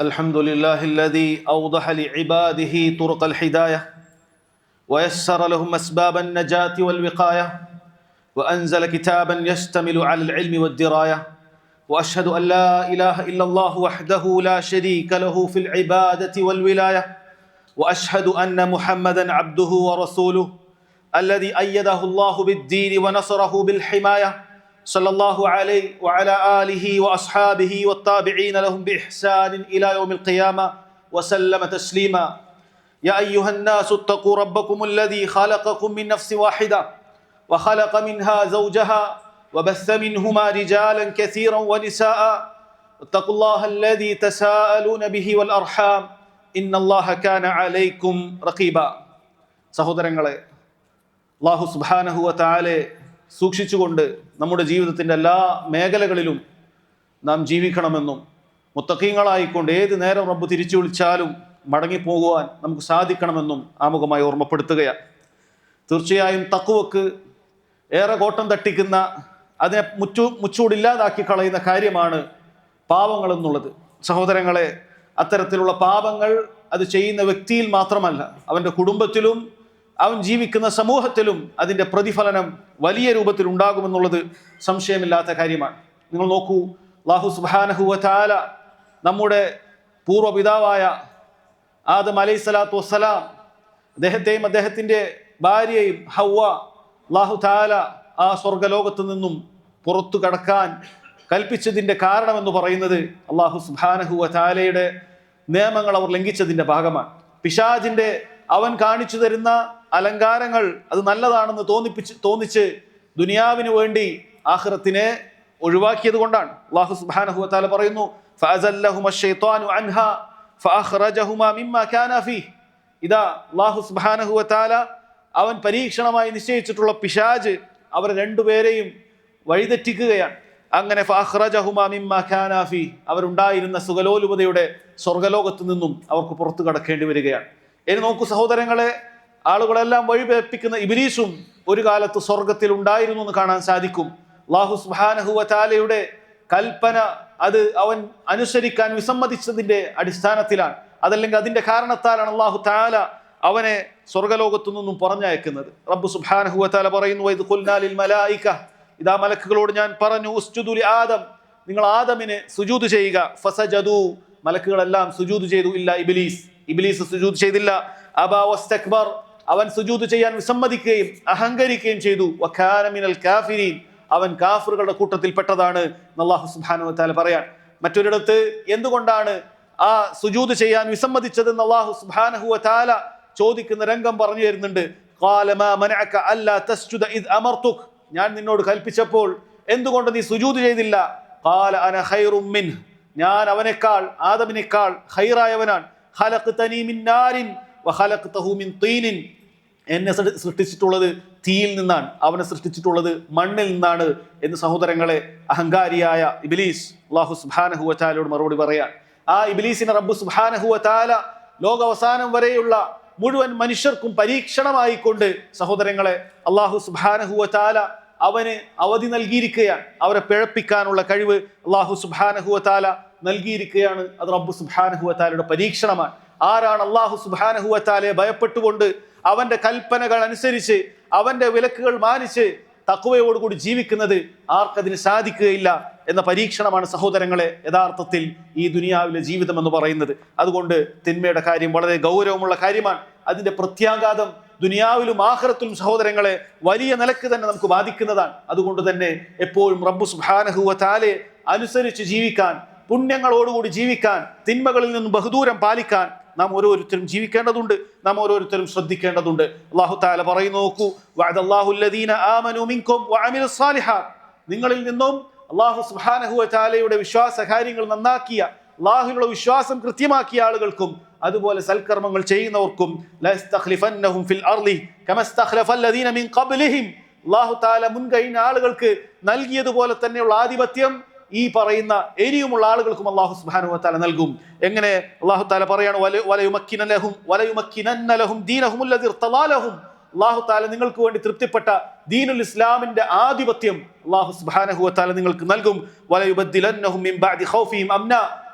الحمد لله الذي أوضح لعباده طرق الهداية ويسر لهم أسباب النجاة والوقاية وأنزل كتابا يشتمل على العلم والدراية وأشهد أن لا إله إلا الله وحده لا شريك له في العبادة والولاية وأشهد أن محمدا عبده ورسوله الذي أيده الله بالدين ونصره بالحماية صلى الله عليه وعلى آله وأصحابه والتابعين لهم بإحسان إلى يوم القيامة وسلم تسليما. يا أيها الناس اتقوا ربكم الذي خلقكم من نفس واحدة وخلق منها زوجها وبث منهما رجالا كثيرا ونساء اتقوا الله الذي تساءلون به والأرحام إن الله كان عليكم رقيبا. സഹോദരങ്ങളെ, അല്ലാഹു സുബ്ഹാനഹു വ തആലയെ സൂക്ഷിച്ചുകൊണ്ട് നമ്മുടെ ജീവിതത്തിൻ്റെ എല്ലാ മേഖലകളിലും നാം ജീവിക്കണമെന്നും മുത്തഖീങ്ങളായിക്കൊണ്ട് ഏത് നേരം റബ്ബ് തിരിച്ചു വിളിച്ചാലും മടങ്ങിപ്പോകുവാൻ നമുക്ക് സാധിക്കണമെന്നും ആമുഖമായി ഓർമ്മപ്പെടുത്തുകയാണ്. തീർച്ചയായും തഖ്വക്ക് ഏറെ കോട്ടം തട്ടിക്കുന്ന, അതിനെ മുച്ചൂടില്ലാതാക്കി കളയുന്ന കാര്യമാണ് പാപങ്ങൾ എന്നുള്ളത്. സഹോദരങ്ങളെ, അത്തരത്തിലുള്ള പാപങ്ങൾ അത് ചെയ്യുന്ന വ്യക്തിയിൽ മാത്രമല്ല, അവൻ്റെ കുടുംബത്തിലും അവൻ ജീവിക്കുന്ന സമൂഹത്തിലും അതിൻ്റെ പ്രതിഫലനം വലിയ രൂപത്തിൽ ഉണ്ടാകുമെന്നുള്ളത് സംശയമില്ലാത്ത കാര്യമാണ്. നിങ്ങൾ നോക്കൂ, അല്ലാഹു സുബ്ഹാനഹു വ തആല നമ്മുടെ പൂർവ്വപിതാവായ ആദം അലൈഹിസ്സലാത്തു വസ്സലാം അദ്ദേഹത്തെയും അദ്ദേഹത്തിൻ്റെ ഭാര്യയെയും ഹവ്വ അല്ലാഹു തആല ആ സ്വർഗ്ഗലോകത്ത് നിന്നും പുറത്തു കടക്കാൻ കൽപ്പിച്ചതിൻ്റെ കാരണമെന്ന് പറയുന്നത് അല്ലാഹു സുബ്ഹാനഹു വ തആലയുടെ നിയമങ്ങൾ അവർ ലംഘിച്ചതിൻ്റെ ഭാഗമാണ്. പിശാചിൻ്റെ അവൻ കാണിച്ചു തരുന്ന അലങ്കാരങ്ങൾ അത് നല്ലതാണെന്ന് തോന്നിച്ച് ദുനിയാവിന് വേണ്ടി ആഖിറത്തിനെ ഒഴിവാക്കിയത് കൊണ്ടാണ്. അല്ലാഹു സുബ്ഹാനഹു വ തആല പറയുന്നു, ഫഅസല്ലഹുമ അശ്ശൈത്വാനു അൻഹാ ഫഅഖ്റജഹുമാ മിമ്മാ കാനാ ഫീഹ്. ഇതാ അല്ലാഹു സുബ്ഹാനഹു വ തആല അവൻ പരീക്ഷണമായി നിശ്ചയിച്ചിട്ടുള്ള പിശാച് അവരെ രണ്ടുപേരെയും വഴിതെറ്റിക്കുകയാണ്. അങ്ങനെ ഫഅഖ്റജഹുമാ മിമ്മാ കാനാ ഫീഹ്, അവരുണ്ടായിരുന്ന സുഖലോലുപതയുടെ സ്വർഗ്ഗലോകത്ത് നിന്നും അവർക്ക് പുറത്തു കടക്കേണ്ടി വരികയാണ്. ഇനി നോക്കൂ സഹോദരങ്ങളെ, ആളുകളെല്ലാം വഴിപേപ്പിക്കുന്ന ഇബ്ലീസും ഒരു കാലത്ത് സ്വർഗത്തിൽ ഉണ്ടായിരുന്നു എന്ന് കാണാൻ സാധിക്കും. അല്ലാഹു സുബ്ഹാനഹു വ തആലയുടെ കൽപ്പന അത് അവൻ അനുസരിക്കാൻ വിസമ്മതിച്ചതിന്റെ അടിസ്ഥാനത്തിലാണ്, അതല്ലെങ്കിൽ അതിന്റെ കാരണത്താലാണ് അല്ലാഹു തആല അവനെ സ്വർഗ്ഗലോകത്തു നിന്നും പറഞ്ഞയക്കുന്നത്. റബ്ബ് സുബ്ഹാനഹു വ തആല പറയുന്നു, വഇദ് ഖുൽനാ ലിൽ മലായിക, ഇതാ മലക്കുകളോട് ഞാൻ പറഞ്ഞു, ഉസ്ജുദു ലി ആദം, നിങ്ങൾ ആദമിന് സുജൂദ് ചെയ്യുക. ഫസജദു, മലക്കുകളെല്ലാം സുജൂദ് ചെയ്തു. ഇല്ല ഇബ്ലീസ്, ഇബ്ലീസ് സുജൂദ് ചെയ്തില്ല. അബാ വസ്തക്ബർ, അവൻ സുജൂദ് ചെയ്യാൻ വിസമ്മതിക്കുകയും അഹങ്കരിക്കുകയും ചെയ്തു. വകാന മിനൽ കാഫിരീൻ, അവൻ കാഫിറുകളുടെ കൂട്ടത്തിൽപ്പെട്ടതാണ് അല്ലാഹു സുബ്ഹാനഹു വ തആല പറയാൻ. മറ്റൊരിടത്ത് എന്തുകൊണ്ടാണ് ആ സുജൂദ് ചെയ്യാൻ വിസമ്മതിച്ചതെന്ന് അല്ലാഹു സുബ്ഹാനഹു വ തആല ചോദിക്കുന്ന രംഗം പറഞ്ഞു തരുന്നുണ്ട്. ഖാല മാ മനഅക അല്ലാ തസ്ജുദ ഇദ് അമർതുക്, ഞാൻ നിന്നോട് കൽപ്പിച്ചപ്പോൾ എന്തുകൊണ്ട് നീ സുജൂദ് ചെയ്തില്ല? ഖാല അന ഖൈറും മിൻഹ്, ഞാൻ അവനേക്കാൾ ആദമിനേക്കാൾ ഖൈറായവനാണ്. ഖലഖ്തനി മിൻ നാരിൻ വഖലഖ്തഹു മിൻ തീനിൻ, എന്നെ സൃഷ്ടിച്ചിട്ടുള്ളത് തീയിൽ നിന്നാണ്, അവനെ സൃഷ്ടിച്ചിട്ടുള്ളത് മണ്ണിൽ നിന്നാണ് എന്ന് സഹോദരങ്ങളെ അഹങ്കാരിയായ ഇബ്ലീസ് അല്ലാഹു സുബ്ഹാനഹു വ തആലയോട് മറുപടി പറയാൻ. ആ ഇബ്ലീസിനെ റബ്ബ് സുബ്ഹാനഹു വ തആല ലോകാവസാനം വരെയുള്ള മുഴുവൻ മനുഷ്യർക്കും പരീക്ഷണമായിക്കൊണ്ട് സഹോദരങ്ങളെ അല്ലാഹു സുബ്ഹാനഹു വ തആല അവന് അവധി നൽകിയിരിക്കുകയാണ്. അവരെ പിഴപ്പിക്കാനുള്ള കഴിവ് അല്ലാഹു സുബ്ഹാനഹു വ തആല നൽകിയിരിക്കുകയാണ്. അത് റബ്ബ് സുബ്ഹാനഹു വ തആലയുടെ പരീക്ഷണമാണ്. ആരാണ് അല്ലാഹു സുബ്ഹാനഹു വ തആലയെ ഭയപ്പെട്ടുകൊണ്ട് അവന്റെ കൽപ്പനകൾ അനുസരിച്ച് അവന്റെ വിലക്കുകൾ മാനിച്ച് തഖ്വയോടുകൂടി ജീവിക്കുന്നത്, ആർക്കതിന് സാധിക്കുകയില്ല എന്ന പരീക്ഷണമാണ് സഹോദരങ്ങളെ യഥാർത്ഥത്തിൽ ഈ ദുനിയാവിലെ ജീവിതം എന്ന് പറയുന്നത്. അതുകൊണ്ട് തിന്മയുടെ കാര്യം വളരെ ഗൗരവമുള്ള കാര്യമാണ്. അതിന്റെ പ്രത്യാഘാതം ദുനിയാവിലും ആഖിറത്തിലും സഹോദരങ്ങളെ വലിയ നിലക്ക് തന്നെ നമുക്ക് ബാധിക്കുന്നതാണ്. അതുകൊണ്ട് തന്നെ എപ്പോഴും റബ്ബ് സുബ്ഹാനഹു വ തആലയെ അനുസരിച്ച് ജീവിക്കാൻ, പുണ്യങ്ങളോടുകൂടി ജീവിക്കാൻ, തിന്മകളിൽ നിന്നും ബഹുദൂരം പാലിക്കാൻ നാം ഓരോരുത്തരും ജീവിക്കേണ്ടതുണ്ട്, നാം ഓരോരുത്തരും ശ്രദ്ധിക്കേണ്ടതുണ്ട്. അല്ലാഹു തആല പറയുന്നു, നോക്കൂ, വഅദല്ലാഹു അല്ലദീന ആമനൂ മിൻകും വഅമിലുസ് സാലിഹാത്ത്, നിങ്ങളിൽ നിന്നും അല്ലാഹു സുബ്ഹാനഹു വ തആലയുടെ വിശ്വാസ കാര്യങ്ങൾ നന്നാക്കിയ, അല്ലാഹുവിലുള്ള വിശ്വാസം കൃത്യമാക്കിയ ആളുകൾക്കും അതുപോലെ സൽക്കർമ്മങ്ങൾ ചെയ്യുന്നവർക്കും ലയസ്തഖ്ലിഫന്നഹും ഫിൽ അർളി കമസ്തഖ്ലഫല്ലദീന മിൻ ഖബ്ലിഹിം, അല്ലാഹു തആല മുൻകഴിഞ്ഞ ആളുകൾക്ക് നൽകിയതുപോലെ തന്നെയുള്ള ആധിപത്യം ഈ പറയുന്ന ഇനിയുമുള്ള ആളുകൾക്കും അല്ലാഹു സുബ്ഹാനഹു വ തആല നൽകും. എങ്ങനെ? അല്ലാഹു തആല പറയാണ്, വലയുമക്കിനന്ന ലഹും ദീനഹും അല്ലദീ ഇർതദാ ലഹും, അല്ലാഹു തആല നിങ്ങൾക്ക് വേണ്ടി തൃപ്തിപ്പെട്ട ദീനുൽ ഇസ്ലാമിന്റെ ആധിപത്യം അല്ലാഹു സുബ്ഹാനഹു വ തആല നിങ്ങൾക്ക് നൽകും. വലയുബദ്ദിലന്നഹും മിൻ ബഅദി ഖൗഫിഹിം അംന,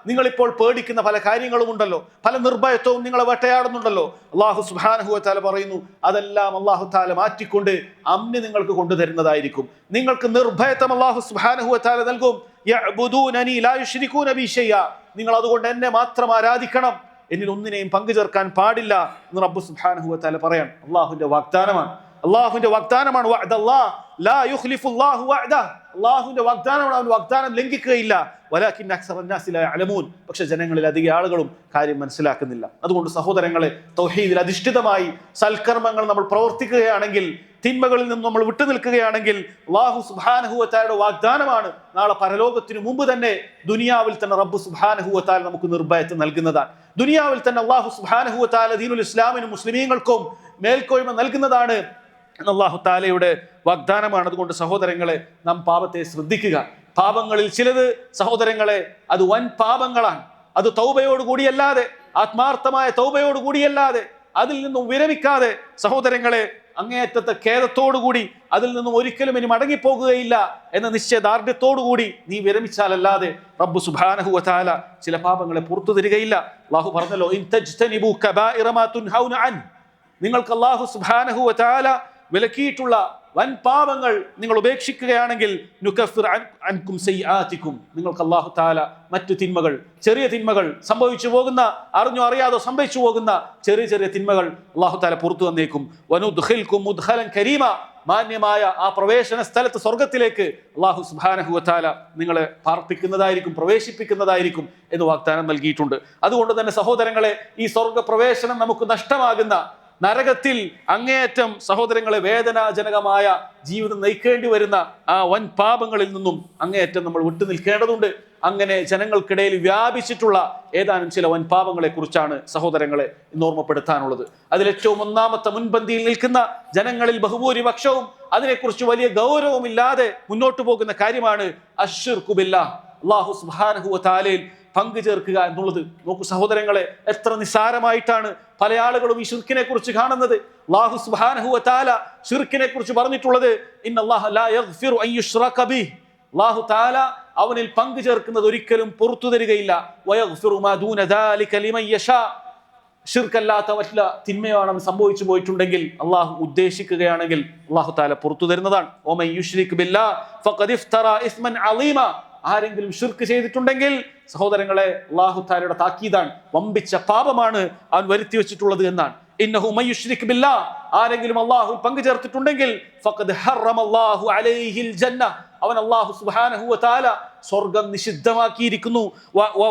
നിങ്ങളിപ്പോൾ പേടിക്കുന്ന പല കാര്യങ്ങളുമുണ്ടല്ലോ, പല നിർഭയത്വവും നിങ്ങളെ വേട്ടയാടുന്നുണ്ടല്ലോ. അല്ലാഹു സുബ്ഹാനഹു വ തആല പറയുന്നു, അതെല്ലാം അല്ലാഹു തആല മാറ്റിക്കൊണ്ട് അമ്ന് നിങ്ങൾക്ക് കൊണ്ടുതരുന്നതായിരിക്കും. നിങ്ങൾക്ക് നിർഭയത്വം അല്ലാഹു സുബ്ഹാനഹു വ തആല നൽകും. യഅ്ബുദൂനനി ലാ യുശ്രികൂന ബി ശൈഅ, നിങ്ങൾ അതുകൊണ്ട് എന്നെ മാത്രം ആരാധിക്കണം, എന്നിൽ ഒന്നിനെയും പങ്കു ചേർക്കാൻ പാടില്ല എന്ന് റബ്ബ് സുബ്ഹാനഹു വ തആല പറയാൻ. അല്ലാഹുവിന്റെ വാഗ്ദാനമാണ്, അല്ലാഹുവിന്റെ വാഗ്ദാനമാണ്. വഅദല്ലാഹ് ലാ യുഖ്ലിഫുല്ലാഹു വഅദഹ്, അല്ലാഹുവിന്റെ വാഗ്ദാനമാണ്, അവൻ വാഗ്ദാനം ലംഘിക്കുകയില്ല. വലാകിന്ന അക്സറന്നാസി ലാ യഅലമൂൻ, പക്ഷേ ജനങ്ങളിൽ അധിക ആളുകളും കാര്യം മനസ്സിലാക്കുന്നില്ല. അതുകൊണ്ട് സഹോദരങ്ങളെ, തൗഹീദിൽ അധിഷ്ഠിതമായി സൽക്കർമ്മങ്ങൾ നമ്മൾ പ്രവർത്തിക്കുകയാണെങ്കിൽ, തിന്മകളിൽ നിന്ന് നമ്മൾ വിട്ടുനിൽക്കുകയാണെങ്കിൽ, അല്ലാഹു സുബ്ഹാനഹു വ തആലയുടെ വാഗ്ദാനമാണ് നാളെ പരലോകത്തിനു മുമ്പ് തന്നെ ദുനിയാവിൽ തന്നെ റബ്ബ് സുബ്ഹാനഹു വ തആല നമുക്ക് നിർഭയത്വം നൽകുന്നതാണ്. ദുനിയാവിൽ തന്നെ അല്ലാഹു സുബ്ഹാനഹു വ തആല ദീനുൽ ഇസ്ലാമിനും മുസ്ലിമീങ്ങൾക്കും മേൽക്കോയ്മ നൽകുന്നതാണ് അല്ലാഹു തആലയുടെ വാഗ്ദാനമാണ്. അതുകൊണ്ട് സഹോദരങ്ങളെ, നാം പാപത്തെ ശ്രദ്ധിക്കുക. പാപങ്ങളിൽ ചിലത് സഹോദരങ്ങളെ അത് വൻ പാപങ്ങളാണ്. അത് തൗബയോടുകൂടിയല്ലാതെ, ആത്മാർത്ഥമായ തൗബയോടുകൂടിയല്ലാതെ, അതിൽ നിന്നും വിരമിക്കാതെ സഹോദരങ്ങളെ അങ്ങേയറ്റത്തെ ഖേദത്തോടുകൂടി അതിൽ നിന്നും ഒരിക്കലും ഇനി മടങ്ങിപ്പോകുകയില്ല എന്ന നിശ്ചയദാർഢ്യത്തോടുകൂടി നീ വിരമിച്ചാലല്ലാതെ റബ്ബ് സുബ്ഹാനഹു വ തആല ചില പാപങ്ങളെ പുറത്തു തരികയില്ല. അല്ലാഹു പറഞ്ഞല്ലോ, ഇൻ തജ്തനിബു കബായിറ മാ തുൻഹൗന അൻ, നിങ്ങൾക്ക് അല്ലാഹു സുബ്ഹാനഹു വ തആല വിലക്കിയിട്ടുള്ള വൻ പാപങ്ങൾ നിങ്ങൾ ഉപേക്ഷിക്കുകയാണെങ്കിൽ നുകഫിർ അൻകും സയ്യിആതികും, നിങ്ങൾക്ക് അല്ലാഹു തആല മറ്റു തിന്മകൾ, ചെറിയ തിന്മകൾ, സംഭവിച്ചു പോകുന്ന, അറിഞ്ഞോ അറിയാതോ സംഭവിച്ചു പോകുന്ന ചെറിയ ചെറിയ തിന്മകൾ അല്ലാഹു തആല പുറത്തു തന്നേക്കും. വനുദ്ഖിൽകും മുദ്ഖലൻ കരീമ, മാന്യമായ ആ പ്രവേശന സ്ഥലത്ത് സ്വർഗത്തിലേക്ക് അല്ലാഹു സുബ്ഹാനഹു വ തആല നിങ്ങളെ പാർപ്പിക്കുന്നതായിരിക്കും, പ്രവേശിപ്പിക്കുന്നതായിരിക്കും എന്ന് വാഗ്ദാനം നൽകിയിട്ടുണ്ട്. അതുകൊണ്ട് തന്നെ സഹോദരങ്ങളെ, ഈ സ്വർഗ പ്രവേശനം നമുക്ക് നഷ്ടമാകുന്ന, നരകത്തിൽ അങ്ങേയറ്റം സഹോദരങ്ങളെ വേദനാജനകമായ ജീവിതം നയിക്കേണ്ടി വരുന്ന ആ വൻ പാപങ്ങളിൽ നിന്നും അങ്ങേയറ്റം നമ്മൾ വിട്ടുനിൽക്കേണ്ടതുണ്ട്. അങ്ങനെ ജനങ്ങൾക്കിടയിൽ വ്യാപിച്ചിട്ടുള്ള ഏതാനും ചില വൻ പാപങ്ങളെ കുറിച്ചാണ് സഹോദരങ്ങളെ ഇന്ന് ഓർമ്മപ്പെടുത്താനുള്ളത്. അതിലേറ്റവും ഒന്നാമത്തെ മുൻപന്തിയിൽ നിൽക്കുന്ന ജനങ്ങളിൽ ബഹുഭൂരിപക്ഷവും അതിനെക്കുറിച്ച് വലിയ ഗൗരവമില്ലാതെ മുന്നോട്ട് പോകുന്ന കാര്യമാണ് അശ്ശിർക്കു ബില്ലാഹ്, അല്ലാഹു സുബ്ഹാനഹു വ തആലയിൽ പങ്കു ചേർക്കുക എന്നുള്ളത്. നോക്കൂ സഹോദരങ്ങളെ, എത്ര നിസ്സാരമായിട്ടാണ് പല ആളുകളും ഈ ശിർക്കിനെ കുറിച്ച് കാണുന്നത്. അല്ലാഹു സുബ്ഹാനഹു വ തആല ശിർക്കിനെ കുറിച്ച് പറഞ്ഞിട്ടുള്ളത്, ഇന്നല്ലാഹ ലാ യഗ്ഫിറു അൻ യുശ്റക ബിഹി, അല്ലാഹു തആല അവനിൽ പങ്കു ചേർക്കുന്നത് ഒരിക്കലും പുറത്തു തരികയില്ല. വയഗ്ഫിറു മാ ദൂന ദാലിക ലിമൻ യശാ, ശിർക്കല്ലാത്ത വല്ല തിന്മയാണ് സംഭവിച്ചു പോയിട്ടുണ്ടെങ്കിൽ, അള്ളാഹു ഉദ്ദേശിക്കുകയാണെങ്കിൽ അല്ലാഹു തആല പുറത്തു തരുന്നതാണ്. വമൻ യുശ്രിക് ബില്ലാഹ് ഫഖദ് ഇഫ്തറ ഇസ്മൻ അളീമ, ആരെങ്കിലും ഷിർക്ക് ചെയ്തിട്ടുണ്ടെങ്കിൽ സഹോദരങ്ങളെ അല്ലാഹു തആലയുടെ താക്കീതാണ്, വമ്പിച്ച പാപമാണ് അവൻ വരുത്തി വെച്ചിട്ടുള്ളത് എന്നാണ്. ഇന്നഹു മൻ യുശ്രിക് ബില്ലാഹ്, ആരെങ്കിലും അല്ലാഹുവിൽ പങ്കു ചേർത്തിട്ടുണ്ടെങ്കിൽ ഫഖദ് ഹറമല്ലാഹു അലൈഹിൽ ജന്ന, അവൻ അല്ലാഹു സുബ്ഹാനഹു വ തആല സ്വർഗ്ഗം നിഷിദ്ധമാക്കിയിരിക്കുന്നു.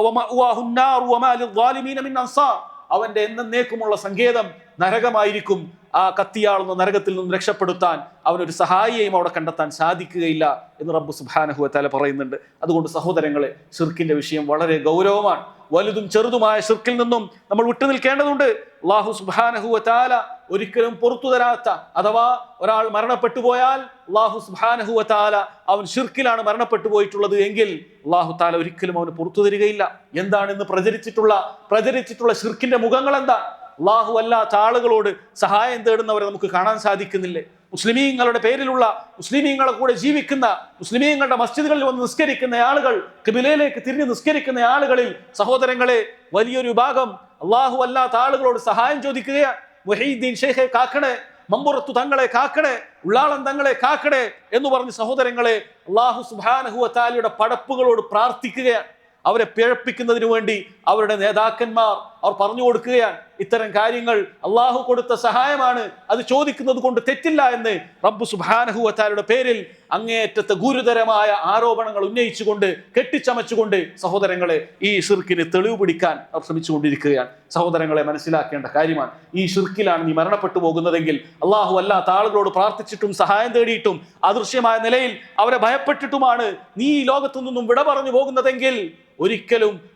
വമഅവാഹുൻ നാർ വമാ ലിദ്ദാലിമീന മിൻ അൻസാർ, അവന്റെ എന്നേക്കുമുള്ള സങ്കേതം നരകമായിരിക്കും. ആ കത്തിയാളുന്ന നരകത്തിൽ നിന്നും രക്ഷപ്പെടുത്താൻ അവനൊരു സഹായിയെയും അവിടെ കണ്ടെത്താൻ സാധിക്കുകയില്ല എന്ന് റബ്ബ് സുബ്ഹാനഹു വ തആല പറയുന്നുണ്ട്. അതുകൊണ്ട് സഹോദരങ്ങളെ, ശിർക്കിന്റെ വിഷയം വളരെ ഗൗരവമാണ്. വലുതും ചെറുതുമായ ശിർക്കിൽ നിന്നും നമ്മൾ വിട്ടുനിൽക്കേണ്ടതുണ്ട്. അല്ലാഹു സുബ്ഹാനഹു വ തആല ഒരിക്കലും പുറത്തു തരാത്ത, അഥവാ ഒരാൾ മരണപ്പെട്ടു പോയാൽ അല്ലാഹു സുബ്ഹാനഹു വ തആല അവൻ ശിർക്കിലാണ് മരണപ്പെട്ടു പോയിട്ടുള്ളത് എങ്കിൽ അല്ലാഹു തആല ഒരിക്കലും അവന് പുറത്തു തരികയില്ല. എന്താണ് ഇന്ന് പ്രചരിച്ചിട്ടുള്ള ശിർക്കിന്റെ മുഖങ്ങൾ എന്താ? അല്ലാഹു അല്ലാത്ത ആളുകളോട് സഹായം തേടുന്നവരെ നമുക്ക് കാണാൻ സാധിക്കുന്നില്ലേ? മുസ്ലിമീങ്ങളുടെ പേരിലുള്ള, മുസ്ലിമീങ്ങളെ കൂടെ ജീവിക്കുന്ന, മുസ്ലിമീങ്ങളുടെ മസ്ജിദുകളിൽ വന്ന് നിസ്കരിക്കുന്ന ആളുകൾ, ഖിബിലയിലേക്ക് തിരിഞ്ഞ് നിസ്കരിക്കുന്ന ആളുകളിൽ സഹോദരങ്ങളെ വലിയൊരു വിഭാഗം അല്ലാഹു അല്ലാത്ത ആളുകളോട് സഹായം ചോദിക്കുകയാണ്. മുഹീദ്ദീൻ ഷെയ്ഖെ കാക്കണേ, മമ്പുറത്തു തങ്ങളെ കാക്കണേ, ഉള്ളാളം തങ്ങളെ കാക്കണേ എന്ന് പറഞ്ഞ് സഹോദരങ്ങളെ അല്ലാഹു സുബ്ഹാനഹു വ തആലയുടെ പടപ്പുകളോട് പ്രാർത്ഥിക്കുകയാണ്. അവരെ പിഴപ്പിക്കുന്നതിന് വേണ്ടി അവരുടെ നേതാക്കന്മാർ അവർ പറഞ്ഞു കൊടുക്കുകയാണ്, ഇത്തരം കാര്യങ്ങൾ അള്ളാഹു കൊടുത്ത സഹായമാണ്, അത് ചോദിക്കുന്നത് കൊണ്ട് തെറ്റില്ല എന്ന് റബ്ബ് സുബ്ഹാനഹു വ തആലയുടെ പേരിൽ അങ്ങേയറ്റത്തെ ഗുരുതരമായ ആരോപണങ്ങൾ ഉന്നയിച്ചുകൊണ്ട്, കെട്ടിച്ചമച്ചുകൊണ്ട് സഹോദരങ്ങളെ ഈ ശിർക്കിന് തെളിവ് പിടിക്കാൻ അവർ ശ്രമിച്ചുകൊണ്ടിരിക്കുകയാണ്. സഹോദരങ്ങളെ, മനസ്സിലാക്കേണ്ട കാര്യമാണ്, ഈ ശിർക്കിലാണ് നീ മരണപ്പെട്ടു പോകുന്നതെങ്കിൽ, അള്ളാഹു അല്ലാത്ത ആളുകളോട് പ്രാർത്ഥിച്ചിട്ടും സഹായം തേടിയിട്ടും അദൃശ്യമായ നിലയിൽ അവരെ ഭയപ്പെട്ടിട്ടുമാണ് നീ ഈ ലോകത്തു നിന്നും വിട പറഞ്ഞു പോകുന്നതെങ്കിൽ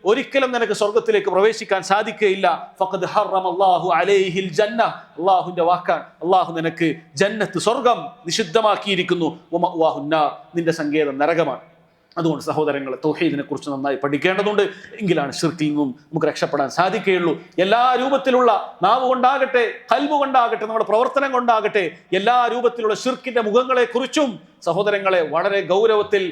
ഒരിക്കലും നിനക്ക് സ്വർഗത്തിലേക്ക് പ്രവേശിക്കാൻ സാധിക്കുകയില്ല. ഫഖദ് ഹറമല്ലാഹു അലൈഹിൽ ജന്ന, അല്ലാഹുവിന്റെ വാക്കാണ്. അല്ലാഹു നിനക്ക് ജന്നത്ത്, സ്വർഗം നിഷിദ്ധമാക്കിയിരിക്കുന്നു. വമഅവാഹുൻ നാർ, നിന്റെ സങ്കേതം നരകമാണ്. അതുകൊണ്ട് സഹോദരങ്ങളെ, തൗഹീദിനെ കുറിച്ച് നന്നായി പഠിക്കേണ്ടതുണ്ട്. എങ്കിലാണ് ശിർക്കിൽ നിന്നും നമുക്ക് രക്ഷപ്പെടാൻ സാധിക്കുകയുള്ളൂ. എല്ലാ രൂപത്തിലുള്ള, നാവ് കൊണ്ടാകട്ടെ, ഖൽബ് കൊണ്ടാകട്ടെ, നമ്മുടെ പ്രവർത്തനം കൊണ്ടാകട്ടെ, എല്ലാ രൂപത്തിലുള്ള ശിർക്കിന്റെ മുഖങ്ങളെ കുറിച്ചും സഹോദരങ്ങളെ വളരെ ഗൗരവത്തിൽ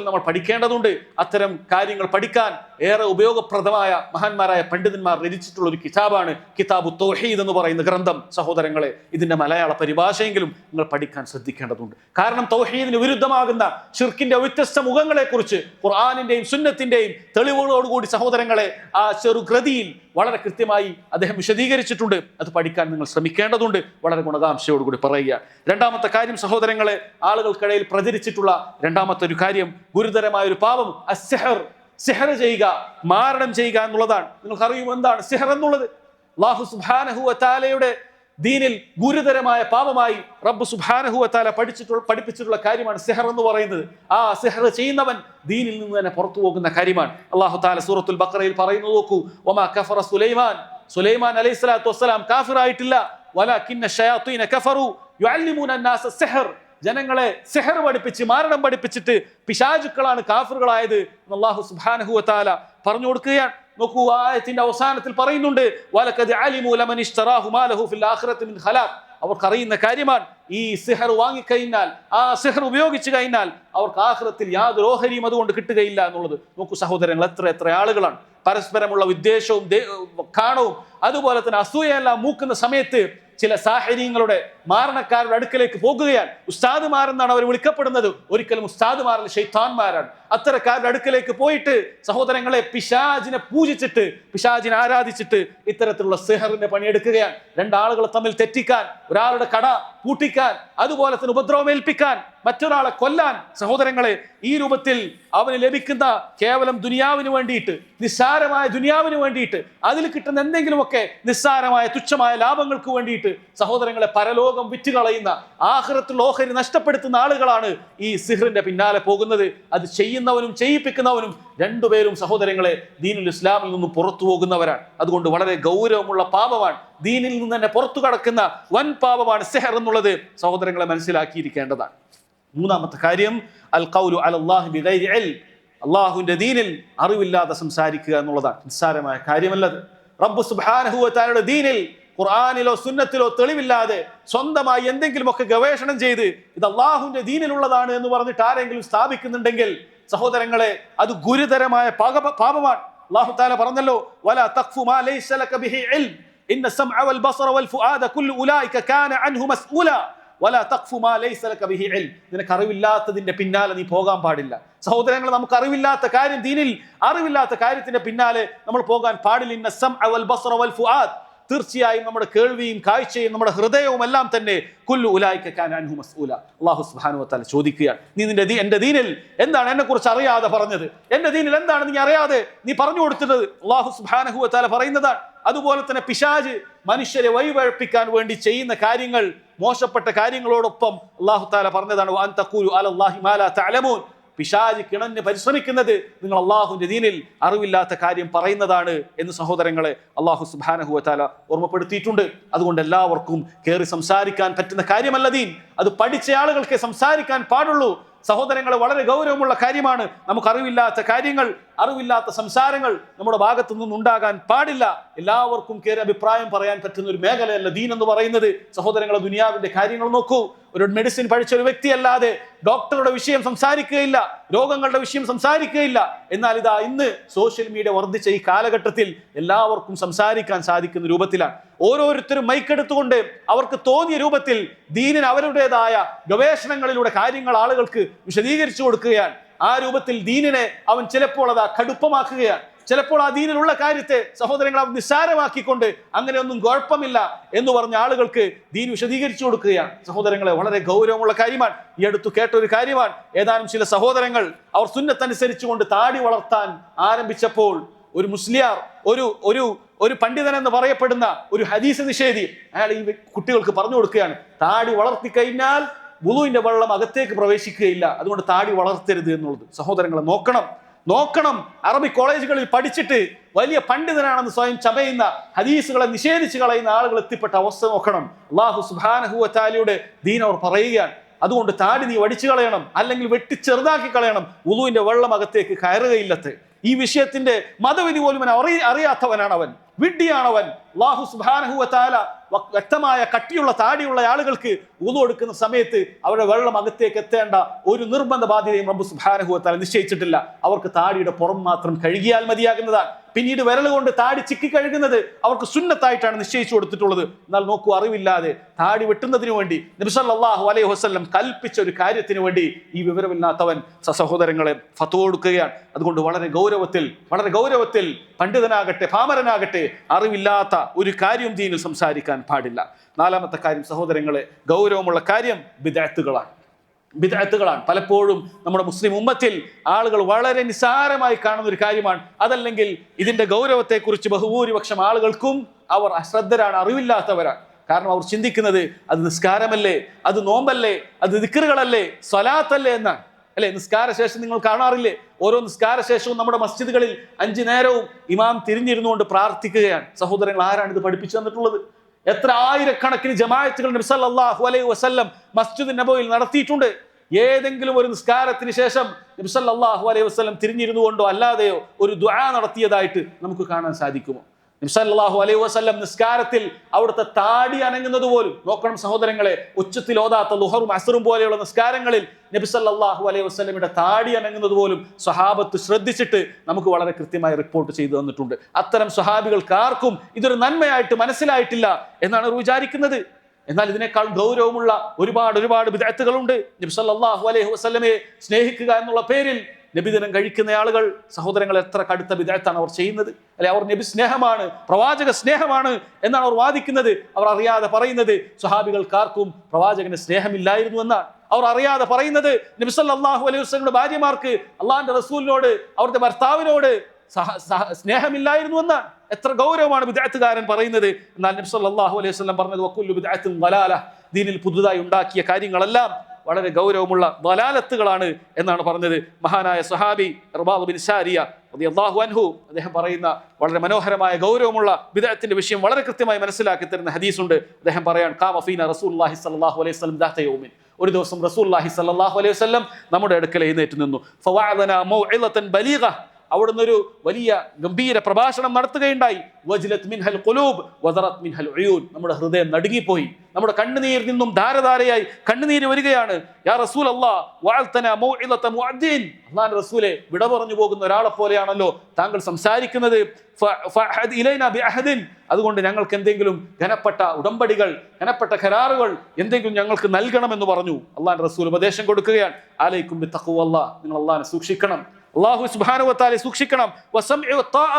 നമ്മൾ പഠിക്കേണ്ടതുണ്ട്. അത്തരം കാര്യങ്ങൾ പഠിക്കാൻ ഏറെ ഉപയോഗപ്രദമായ മഹാന്മാരായ പണ്ഡിതന്മാർ രചിച്ചിട്ടുള്ള ഒരു കിതാബാണ് കിതാബു തൗഹീദ് എന്ന് പറയുന്ന ഗ്രന്ഥം. സഹോദരങ്ങളെ, ഇതിന്റെ മലയാള പരിഭാഷയെങ്കിലും നിങ്ങൾ പഠിക്കാൻ ശ്രദ്ധിക്കേണ്ടതുണ്ട്. കാരണം തൗഹീദിന് വിരുദ്ധമാകുന്ന ഷിർക്കിന്റെ വ്യത്യസ്ത മുഖങ്ങളെ കുറിച്ച് ഖുർആനിന്റെയും സുന്നത്തിന്റെയും തെളിവുകളോടുകൂടി സഹോദരങ്ങളെ ആ ചെറുകൃതിയിൽ വളരെ കൃത്യമായി അദ്ദേഹം വിശദീകരിച്ചിട്ടുണ്ട്. അത് പഠിക്കാൻ നിങ്ങൾ ശ്രമിക്കേണ്ടതുണ്ട്. വളരെ ഗുണകാംക്ഷയോടുകൂടി പറയുക. രണ്ടാമത്തെ കാര്യം സഹോദരങ്ങളെ, ആളുകൾക്കിടയിൽ പ്രചരിച്ചിട്ടുള്ള രണ്ടാമത്തെ ഒരു കാര്യം, ഗുരുതരമായ ഒരു പാപം സിഹർ ചെയ്യുക, മാരണം ചെയ്യുക എന്നുള്ളതാണ്. നിങ്ങൾക്കറിയും എന്താണ് സിഹർ എന്നുള്ളത്? അല്ലാഹു സുബ്ഹാനഹു വ തആലയുടെ ദീനിൽ ഗുരുതരമായ പാപമായി റബ്ബ് സുബ്ഹാനഹു വ തആല പഠിപ്പിച്ചിട്ടുള്ള കാര്യമാണ് സിഹർ എന്ന് പറയുന്നത്. ആ സിഹർ ചെയ്യുന്നവൻ ദീനിൽ നിന്ന് തന്നെ പുറത്തു പോകുന്ന കാര്യമാണ്. അല്ലാഹു തആല സൂറത്തുൽ ബഖറയിൽ പറയുന്നു, നോക്കൂ, വമാ കഫറ സുലൈമാൻ അലൈഹി സ്വലാത്തു വസ്സലാം കാഫിറായിട്ടില്ല, വലാകിന്ന ശയാത്തീന കഫറു യുഅല്ലിമൂന അന്നാസ സിഹർ, ജനങ്ങളെ സിഹർ പഠിപ്പിച്ച് മാരണം പഠിപ്പിച്ചിട്ട് പിശാചുക്കളാണ് കാഫിറുകളായത് എന്ന് അല്ലാഹു സുബ്ഹാനഹു വ തആല പറഞ്ഞു കൊടുക്കുകയാണ്. നോക്കൂ, ആയത്തിന്റെ അവസാനത്തിൽ പറയുന്നുണ്ട്, വലഖദ് അലിമു ലമൻ ഇശ്തറാഹു മാ ലഹു ഫിൽ ആഖിറതി മിൻ ഖലാഖ്, അവർക്കറിയുന്ന കാര്യമാണ് ഈ സിഹർ വാങ്ങിക്കഴിഞ്ഞാൽ, ആ സിഹർ ഉപയോഗിച്ചു കഴിഞ്ഞാൽ അവർക്ക് ആഖിറത്തിൽ യാതൊരു ഓഹരിയും അതുകൊണ്ട് കിട്ടുകയില്ല എന്നുള്ളത്. നോക്കൂ സഹോദരങ്ങൾ, എത്ര ആളുകളാണ് പരസ്പരമുള്ള വിദ്വേഷവും കാണവും അതുപോലെ തന്നെ അസൂയെല്ലാം മൂക്കുന്ന സമയത്ത് ചില സാഹചര്യങ്ങളുടെ മാരണക്കാരുടെ അടുക്കലേക്ക് പോകുകയാണ്. ഉസ്താദുമാരെന്നാണ് അവർ വിളിക്കപ്പെടുന്നത്. ഒരിക്കലും ഉസ്താദുമാരല്ല, ശൈത്താന്മാരാണ്. അത്തരക്കാരുടെ അടുക്കലേക്ക് പോയിട്ട് സഹോദരങ്ങളെ പിശാചിനെ പൂജിച്ചിട്ട്, പിശാചിനെ ആരാധിച്ചിട്ട് ഇത്തരത്തിലുള്ള സിഹറിന്റെ പണിയെടുക്കുകയാണ്. രണ്ടാളുകളെ തമ്മിൽ തെറ്റിക്കാൻ, ഒരാളുടെ കട പൂട്ടിക്കാൻ, അതുപോലെ തന്നെ ഉപദ്രവമേൽപ്പിക്കാൻ, മറ്റൊരാളെ കൊല്ലാൻ. സഹോദരങ്ങളെ, ഈ രൂപത്തിൽ അവന് ലഭിക്കുന്ന കേവലം ദുനിയാവിന് വേണ്ടിയിട്ട്, നിസ്സാരമായ ദുനിയാവിന് വേണ്ടിയിട്ട്, അതിൽ കിട്ടുന്ന എന്തെങ്കിലുമൊക്കെ നിസ്സാരമായ തുച്ഛമായ ലാഭങ്ങൾക്ക് വേണ്ടിയിട്ട് സഹോദരങ്ങളെ പരലോകം വിറ്റുകളയുന്ന, ആഖിറത്തുൽ ഓഹരി നഷ്ടപ്പെടുത്തുന്ന ആളുകളാണ് ഈ സിഹറിന്റെ പിന്നാലെ പോകുന്നത്. അത് ചെയ്യുന്നവനും ചെയ്യിപ്പിക്കുന്നവനും രണ്ടുപേരും സഹോദരങ്ങളെ ദീനുൽ ഇസ്ലാമിൽ നിന്നും പുറത്തു പോകുന്നവരാണ്. അതുകൊണ്ട് വളരെ ഗൗരവമുള്ള പാപമാണ്, ദീനിൽ നിന്ന് തന്നെ പുറത്തു കടക്കുന്ന വൻ പാപമാണ് സിഹർ എന്നുള്ളത് സഹോദരങ്ങളെ മനസ്സിലാക്കിയിരിക്കേണ്ടതാണ്. മൂന്നാമത്തെ കാര്യം, അൽ ഖൗലു അലല്ലാഹി ബിഗൈരി ഇൽം, അല്ലാഹുവിന്റെ ദീനിൽ അറിവില്ലാതെ സംസാരിക്കുക എന്നുള്ളതാണ്. നിസ്സാരമായ കാര്യമല്ലത്. റബ്ബ് സുബ്ഹാനഹു വ തആലയുടെ ദീനിൽ ഖുർആനിലോ സുന്നത്തിലോ തെളിവില്ലാതെ സ്വന്തമായി എന്തെങ്കിലുമൊക്കെ ഗവേഷണം ചെയ്ത് ഇത് അല്ലാഹുവിന്റെ ദീനിലുള്ളതാണ് എന്ന് പറഞ്ഞിട്ട് ആരെങ്കിലും സ്ഥാപിക്കുന്നുണ്ടെങ്കിൽ സഹോദരങ്ങളെ, അത് ഗുരുതരമായ പാപമാണ്. അല്ലാഹു തആല പറഞ്ഞല്ലോ, വലാ തഖ്ഫു മാ ലൈസ ലക ബിഹി ഇൽം ഇന്ന സമഅ വൽ ബസറ വൽ ഫുആദ കുല്ലു ഉലൈക കാന അൻഹു മസ്ഊല വലാ തഖ്ഫു മാ ലൈസ ലക ബിഹി ഇൽം. നിനക്ക് അറിവില്ലാത്തതിന്റെ പിന്നാലെ നീ പോകാൻ പാടില്ല. സഹോദരങ്ങളെ, നമുക്ക് അറിവില്ലാത്ത കാര്യം, ദീനിൽ അറിവില്ലാത്ത കാര്യത്തിന്റെ പിന്നാലെ നമ്മൾ പോകാൻ പാടില്ല. ഇന്ന സമഅ വൽ ബസറ വൽ ഫുആദ്, തീർച്ചയായും നമ്മുടെ കേൾവിയും കാഴ്ചയും നമ്മുടെ ഹൃദയവും എല്ലാം തന്നെ കുല്ലു ഉലൈക കാന അൻഹു മസ്ഊല. അല്ലാഹു സുബ്ഹാനഹു വ തആല ചോദിക്കുകയാണ്, നീ എന്റെ ദീനിൽ എന്താണ് എന്നെ കുറിച്ച് അറിയാതെ പറഞ്ഞത്? എന്റെ ദീനിൽ എന്താണ് നീ അറിയാതെ നീ പറഞ്ഞു കൊടുത്തത്? അല്ലാഹു സുബ്ഹാനഹു വ തആല പറയുന്നതാണ്. അതുപോലെ തന്നെ പിശാച് മനുഷ്യരെ വഴിപഴപ്പിക്കാൻ വേണ്ടി ചെയ്യുന്ന കാര്യങ്ങൾ, മോശപ്പെട്ട കാര്യങ്ങളോടൊപ്പം അല്ലാഹു തആല പറഞ്ഞതാണ്, വഅൻ തഖൂലു അലല്ലാഹി മാ ലാ തഅലമൂൻ, പിശാച് കിണഞ്ഞ് പരിശ്രമിക്കുന്നത് നിങ്ങൾ അല്ലാഹുവിന്റെ ദീനിൽ അറിവില്ലാത്ത കാര്യം പറയുന്നതാണ് എന്ന് സഹോദരങ്ങളെ അല്ലാഹു സുബ്ഹാനഹു വ തആല ഓർമ്മപ്പെടുത്തിയിട്ടുണ്ട്. അതുകൊണ്ട് എല്ലാവർക്കും കയറി സംസാരിക്കാൻ പറ്റുന്ന കാര്യമല്ല ദീൻ. അത് പഠിച്ച ആളുകൾക്ക് സംസാരിക്കാൻ പാടുള്ളൂ. സഹോദരങ്ങളെ, വളരെ ഗൗരവമുള്ള കാര്യമാണ്. നമുക്ക് അറിവില്ലാത്ത കാര്യങ്ങൾ, അറിവില്ലാത്ത സംസാരങ്ങൾ നമ്മുടെ ഭാഗത്തു നിന്നും ഉണ്ടാകാൻ പാടില്ല. എല്ലാവർക്കും കയറി അഭിപ്രായം പറയാൻ പറ്റുന്ന ഒരു മേഖലയല്ല ദീൻ എന്ന് പറയുന്നത്. സഹോദരങ്ങളെ, ദുനിയാവിന്റെ കാര്യങ്ങൾ നോക്കൂ. ഒരു മെഡിസിൻ പഠിച്ച ഒരു വ്യക്തിയല്ലാതെ ഡോക്ടറുടെ വിഷയം സംസാരിക്കുകയില്ല, രോഗങ്ങളുടെ വിഷയം സംസാരിക്കുകയില്ല. എന്നാൽ ഇതാ ഇന്ന് സോഷ്യൽ മീഡിയ വർദ്ധിച്ച ഈ കാലഘട്ടത്തിൽ എല്ലാവർക്കും സംസാരിക്കാൻ സാധിക്കുന്ന രൂപത്തിലാണ്. ഓരോരുത്തരും മൈക്കെടുത്തുകൊണ്ട് അവർക്ക് തോന്നിയ രൂപത്തിൽ ദീനിന് അവരുടേതായ ഗവേഷണങ്ങളിലൂടെ കാര്യങ്ങൾ ആളുകൾക്ക് വിശദീകരിച്ചു കൊടുക്കുകയാണ്. ആ രൂപത്തിൽ ദീനിനെ അവൻ ചിലപ്പോൾ അത് കടുപ്പമാക്കുകയാണ്, ചിലപ്പോൾ ആ ദീനിലുള്ള കാര്യത്തെ സഹോദരങ്ങൾ അവൻ നിസ്സാരമാക്കിക്കൊണ്ട് അങ്ങനെയൊന്നും കുഴപ്പമില്ല എന്ന് പറഞ്ഞ ആളുകൾക്ക് ദീൻ വിശദീകരിച്ചു കൊടുക്കുകയാണ്. സഹോദരങ്ങളെ, വളരെ ഗൗരവമുള്ള കാര്യമാണ്. ഈ അടുത്ത് കേട്ട ഒരു കാര്യമാണ്, ഏതാനും ചില സഹോദരങ്ങൾ അവർ സുന്നത്തനുസരിച്ചുകൊണ്ട് താടി വളർത്താൻ ആരംഭിച്ചപ്പോൾ ഒരു മുസ്ലിയാർ, ഒരു പണ്ഡിതൻ എന്ന് പറയപ്പെടുന്ന ഒരു ഹദീസ് നിഷേധി, അയാൾ ഈ കുട്ടികൾക്ക് പറഞ്ഞു കൊടുക്കുകയാണ്, താടി വളർത്തി കഴിഞ്ഞാൽ വുളുവിന്റെ വെള്ളം അകത്തേക്ക് പ്രവേശിക്കുകയില്ല, അതുകൊണ്ട് താടി വളർത്തരുത് എന്നുള്ളത്. സഹോദരങ്ങളെ, നോക്കണം. അറബി കോളേജുകളിൽ പഠിച്ചിട്ട് വലിയ പണ്ഡിതനാണെന്ന് സ്വയം ചമയുന്ന, ഹദീസുകളെ നിഷേധിച്ച് കളയുന്ന ആളുകൾ എത്തിപ്പെട്ട അവസ്ഥ നോക്കണം. അല്ലാഹു സുബ്ഹാനഹു വ തആലയുടെ ദീൻ അവർ പറയുകയാണ്, അതുകൊണ്ട് താടി നീ വടിച്ചു കളയണം, അല്ലെങ്കിൽ വെട്ടി ചെറുതാക്കി കളയണം, വുളുവിന്റെ വെള്ളം അകത്തേക്ക് കയറുകയില്ലത്തെ. ഈ വിഷയത്തിന്റെ മതവിധി പോലും അറിയാത്തവനാണ് അവൻ, വിഡ്ഢിയാണവൻ. അല്ലാഹു സുബ്ഹാനഹു വ തആല വ്യക്തമായ കട്ടിയുള്ള താടിയുള്ള ആളുകൾക്ക് വുളു എടുക്കുന്ന സമയത്ത് അവരുടെ വെള്ളം അകത്തേക്ക് എത്തേണ്ട ഒരു നിർബന്ധ ബാധ്യതയും റബ്ബ് സുബ്ഹാനഹു വ തആല നിശ്ചയിച്ചിട്ടില്ല. അവർക്ക് താടിയുടെ പുറം മാത്രം കഴുകിയാൽ മതിയാകുന്നതാണ്. പിന്നീട് വിരൽ കൊണ്ട് താടി ചിക്കി കഴുകുന്നത് അവർക്ക് സുന്നത്തായിട്ടാണ് നിശ്ചയിച്ചു കൊടുത്തിട്ടുള്ളത്. എന്നാൽ നോക്കൂ, അറിവില്ലാതെ താടി വെട്ടുന്നതിന് വേണ്ടി നബി സല്ലല്ലാഹു അലൈഹി വസല്ലം കൽപ്പിച്ച ഒരു കാര്യത്തിന് വേണ്ടി ഈ വിവരമില്ലാത്തവൻ സഹോദരങ്ങളെ ഫത്വ കൊടുക്കുകയാണ്. അതുകൊണ്ട് വളരെ ഗൗരവത്തിൽ പണ്ഡിതനാകട്ടെ പാമരനാകട്ടെ അറിവില്ലാത്ത ഒരു കാര്യം ദീനിൽ സംസാരിക്കാൻ പാടില്ല. നാലാമത്തെ കാര്യം സഹോദരങ്ങളെ, ഗൗരവമുള്ള കാര്യം ബിദ്അത്തുകളാണ്. പലപ്പോഴും നമ്മുടെ മുസ്ലിം ഉമ്മത്തിൽ ആളുകൾ വളരെ നിസ്സാരമായി കാണുന്ന ഒരു കാര്യമാണ്. അതല്ലെങ്കിൽ ഇതിന്റെ ഗൗരവത്തെക്കുറിച്ച് ബഹുഭൂരിപക്ഷം ആളുകൾക്കും അവർ അശ്രദ്ധരാണ്, അറിവില്ലാത്തവരാണ്. കാരണം അവർ ചിന്തിക്കുന്നത് അത് നിസ്കാരമല്ലേ, അത് നോമ്പല്ലേ, അത് ദിക്റുകളല്ലേ, സ്വലാത്തല്ലേ എന്നാണ്. അല്ലെ, നിസ്കാര ശേഷം നിങ്ങൾ കാണാറില്ലേ, ഓരോ നിസ്കാര ശേഷവും നമ്മുടെ മസ്ജിദുകളിൽ 5 നേരവും ഇമാം തിരിഞ്ഞിരുന്നുകൊണ്ട് പ്രാർത്ഥിക്കുകയാണ്. സഹോദരങ്ങൾ, ആരാണ് ഇത് പഠിപ്പിച്ചു തന്നിട്ടുള്ളത്? എത്ര ആയിരക്കണക്കിന് ജമാഅത്തുകൾ നബി സല്ലല്ലാഹു അലൈഹി വസല്ലം മസ്ജിദ് നബവിയിൽ നടത്തിയിട്ടുണ്ട്. ഏതെങ്കിലും ഒരു നിസ്കാരത്തിന് ശേഷം നബി സല്ലല്ലാഹു അലൈഹി വസല്ലം തിരിഞ്ഞിരുന്നു കൊണ്ടോ അല്ലാതെയോ ഒരു ദുആ നടത്തിയതായിട്ട് നമുക്ക് കാണാൻ സാധിക്കുമോ? നബി സല്ലല്ലാഹു അലൈഹി വസല്ലം നിസ്കാരത്തിൽ അവിടുത്തെ താടി അനങ്ങുന്നത് പോലും നോക്കണം സഹോദരങ്ങളെ. ഉച്ചത്തിൽ ഓതാത്ത ളുഹറും അസ്റും പോലെയുള്ള നിസ്കാരങ്ങളിൽ നബി സല്ലല്ലാഹു അലൈഹി വസല്ലമയുടെ താടി അനങ്ങുന്നത് പോലും സ്വഹാബത്ത് ശ്രദ്ധിച്ചിട്ട് നമുക്ക് വളരെ കൃത്യമായി റിപ്പോർട്ട് ചെയ്തു തന്നിട്ടുണ്ട്. അത്തരം സ്വഹാബികൾക്ക് ആർക്കും ഇതൊരു നന്മയായിട്ട് മനസ്സിലായിട്ടില്ല എന്നാണ് വിചാരിക്കുന്നത്. എന്നാൽ ഇതിനേക്കാൾ ഗൗരവമുള്ള ഒരുപാട് ബിദ്അത്തുകളുണ്ട്. നബി സല്ലല്ലാഹു അലൈഹി വസല്ലമയെ സ്നേഹിക്കുക എന്നുള്ള പേരിൽ നബിദിനം കഴിക്കുന്ന ആളുകൾ സഹോദരങ്ങൾ എത്ര കടുത്ത ബിദ്അത്താണ് അവർ ചെയ്യുന്നത്. അല്ലെ, അവർ നബി സ്നേഹമാണ്, പ്രവാചക സ്നേഹമാണ് എന്നാണ് അവർ വാദിക്കുന്നത്. അവർ അറിയാതെ പറയുന്നത് സ്വഹാബികൾക്കാർക്കും പ്രവാചകന് സ്നേഹമില്ലായിരുന്നു എന്നാണ്. അവർ അറിയാതെ പറയുന്നത് നബി സല്ലല്ലാഹു അലൈഹി വസല്ലമയുടെ ഭാര്യമാർക്ക് അള്ളാഹിന്റെ റസൂലിനോട് അവരുടെ ഭർത്താവിനോട് സ്നേഹമില്ലായിരുന്നു എന്നാണ്. എത്ര ഗൗരവമാണ് ബിദ്അത്തുകാരൻ പറയുന്നത്. എന്നാൽ നബി സല്ലല്ലാഹു അലൈഹി വസല്ലം പറഞ്ഞത് വകുല്ലു ബിദ്അത്തിൻ ളലാല, ദീനിൽ പുതുതായി ഉണ്ടാക്കിയ കാര്യങ്ങളെല്ലാം വളരെ ഗൗരവമുള്ള ദലാലത്തുകളാണ് എന്നാണ് പറഞ്ഞത്. മഹാനായ സ്വഹാബി ഇർബാദ് ബിൻ സാരിയ റളിയല്ലാഹു അൻഹു അദ്ദേഹം പറയുന്ന വളരെ മനോഹരമായ ഗൗരവമുള്ള ബിദ്അത്തിന്റെ വിഷയം വളരെ കൃത്യമായി മനസ്സിലാക്കി തരുന്ന ഹദീസുണ്ട്. അദ്ദേഹം പറയാൻ ഖാമ ഫീന റസൂലുള്ളാഹി സ്വല്ലല്ലാഹു അലൈഹി വസല്ലം ദാത യൗമിൻ, ഒരു ദിവസം റസൂലുള്ളാഹി സ്വല്ലല്ലാഹു അലൈഹി വസല്ലം നമ്മുടെ അടുക്കൽ എഴുന്നേറ്റ് നിന്നു. ഫവഅദനാ മൗഇളതൻ ബലീഗ, അവിടുന്ന് ഒരു വലിയ ഗംഭീര പ്രഭാഷണം നടത്തുകയുണ്ടായി. വജ്ലത് മിൻഹൽ ഖുലൂബ് വദറത് മിൻഹൽ ഉയൂൻ, നമ്മുടെ ഹൃദയം നടുങ്ങിപ്പോയി, നമ്മുടെ കണ്ണുനീരിൽ നിന്നും ധാരധാരയായി കണ്ണുനീര് വരികയാണ്. യാ റസൂലല്ലാഹ് വഅൽതനാ മൗഇളത മുഅദ്ദിൻ, അല്ലാഹുവിന്റെ റസൂലേ, വിട പറഞ്ഞു പോകുന്ന ഒരാളെ പോലെയാണല്ലോ താങ്കൾ സംസാരിക്കുന്നത്. ഫഅഹദ് ഇലൈനാ ബിഅഹദിൻ, അതുകൊണ്ട് ഞങ്ങൾക്ക് എന്തെങ്കിലും ഘനപ്പെട്ട ഉടമ്പടികൾ, ഘനപ്പെട്ട കരാറുകൾ എന്തെങ്കിലും ഞങ്ങൾക്ക് നൽകണമെന്ന് പറഞ്ഞു. അല്ലാഹുവിന്റെ റസൂൽ ഉപദേശം കൊടുക്കുകയാണ്, അലൈക്കും ബിത്തഖ്വല്ലാഹ്, നിങ്ങൾ അല്ലാഹുവിനെ സൂക്ഷിക്കണം, അല്ലാഹു സുബ്ഹാനഹു വ തആലയെ സൂക്ഷിക്കണം. വസംഇ വത്താഅ,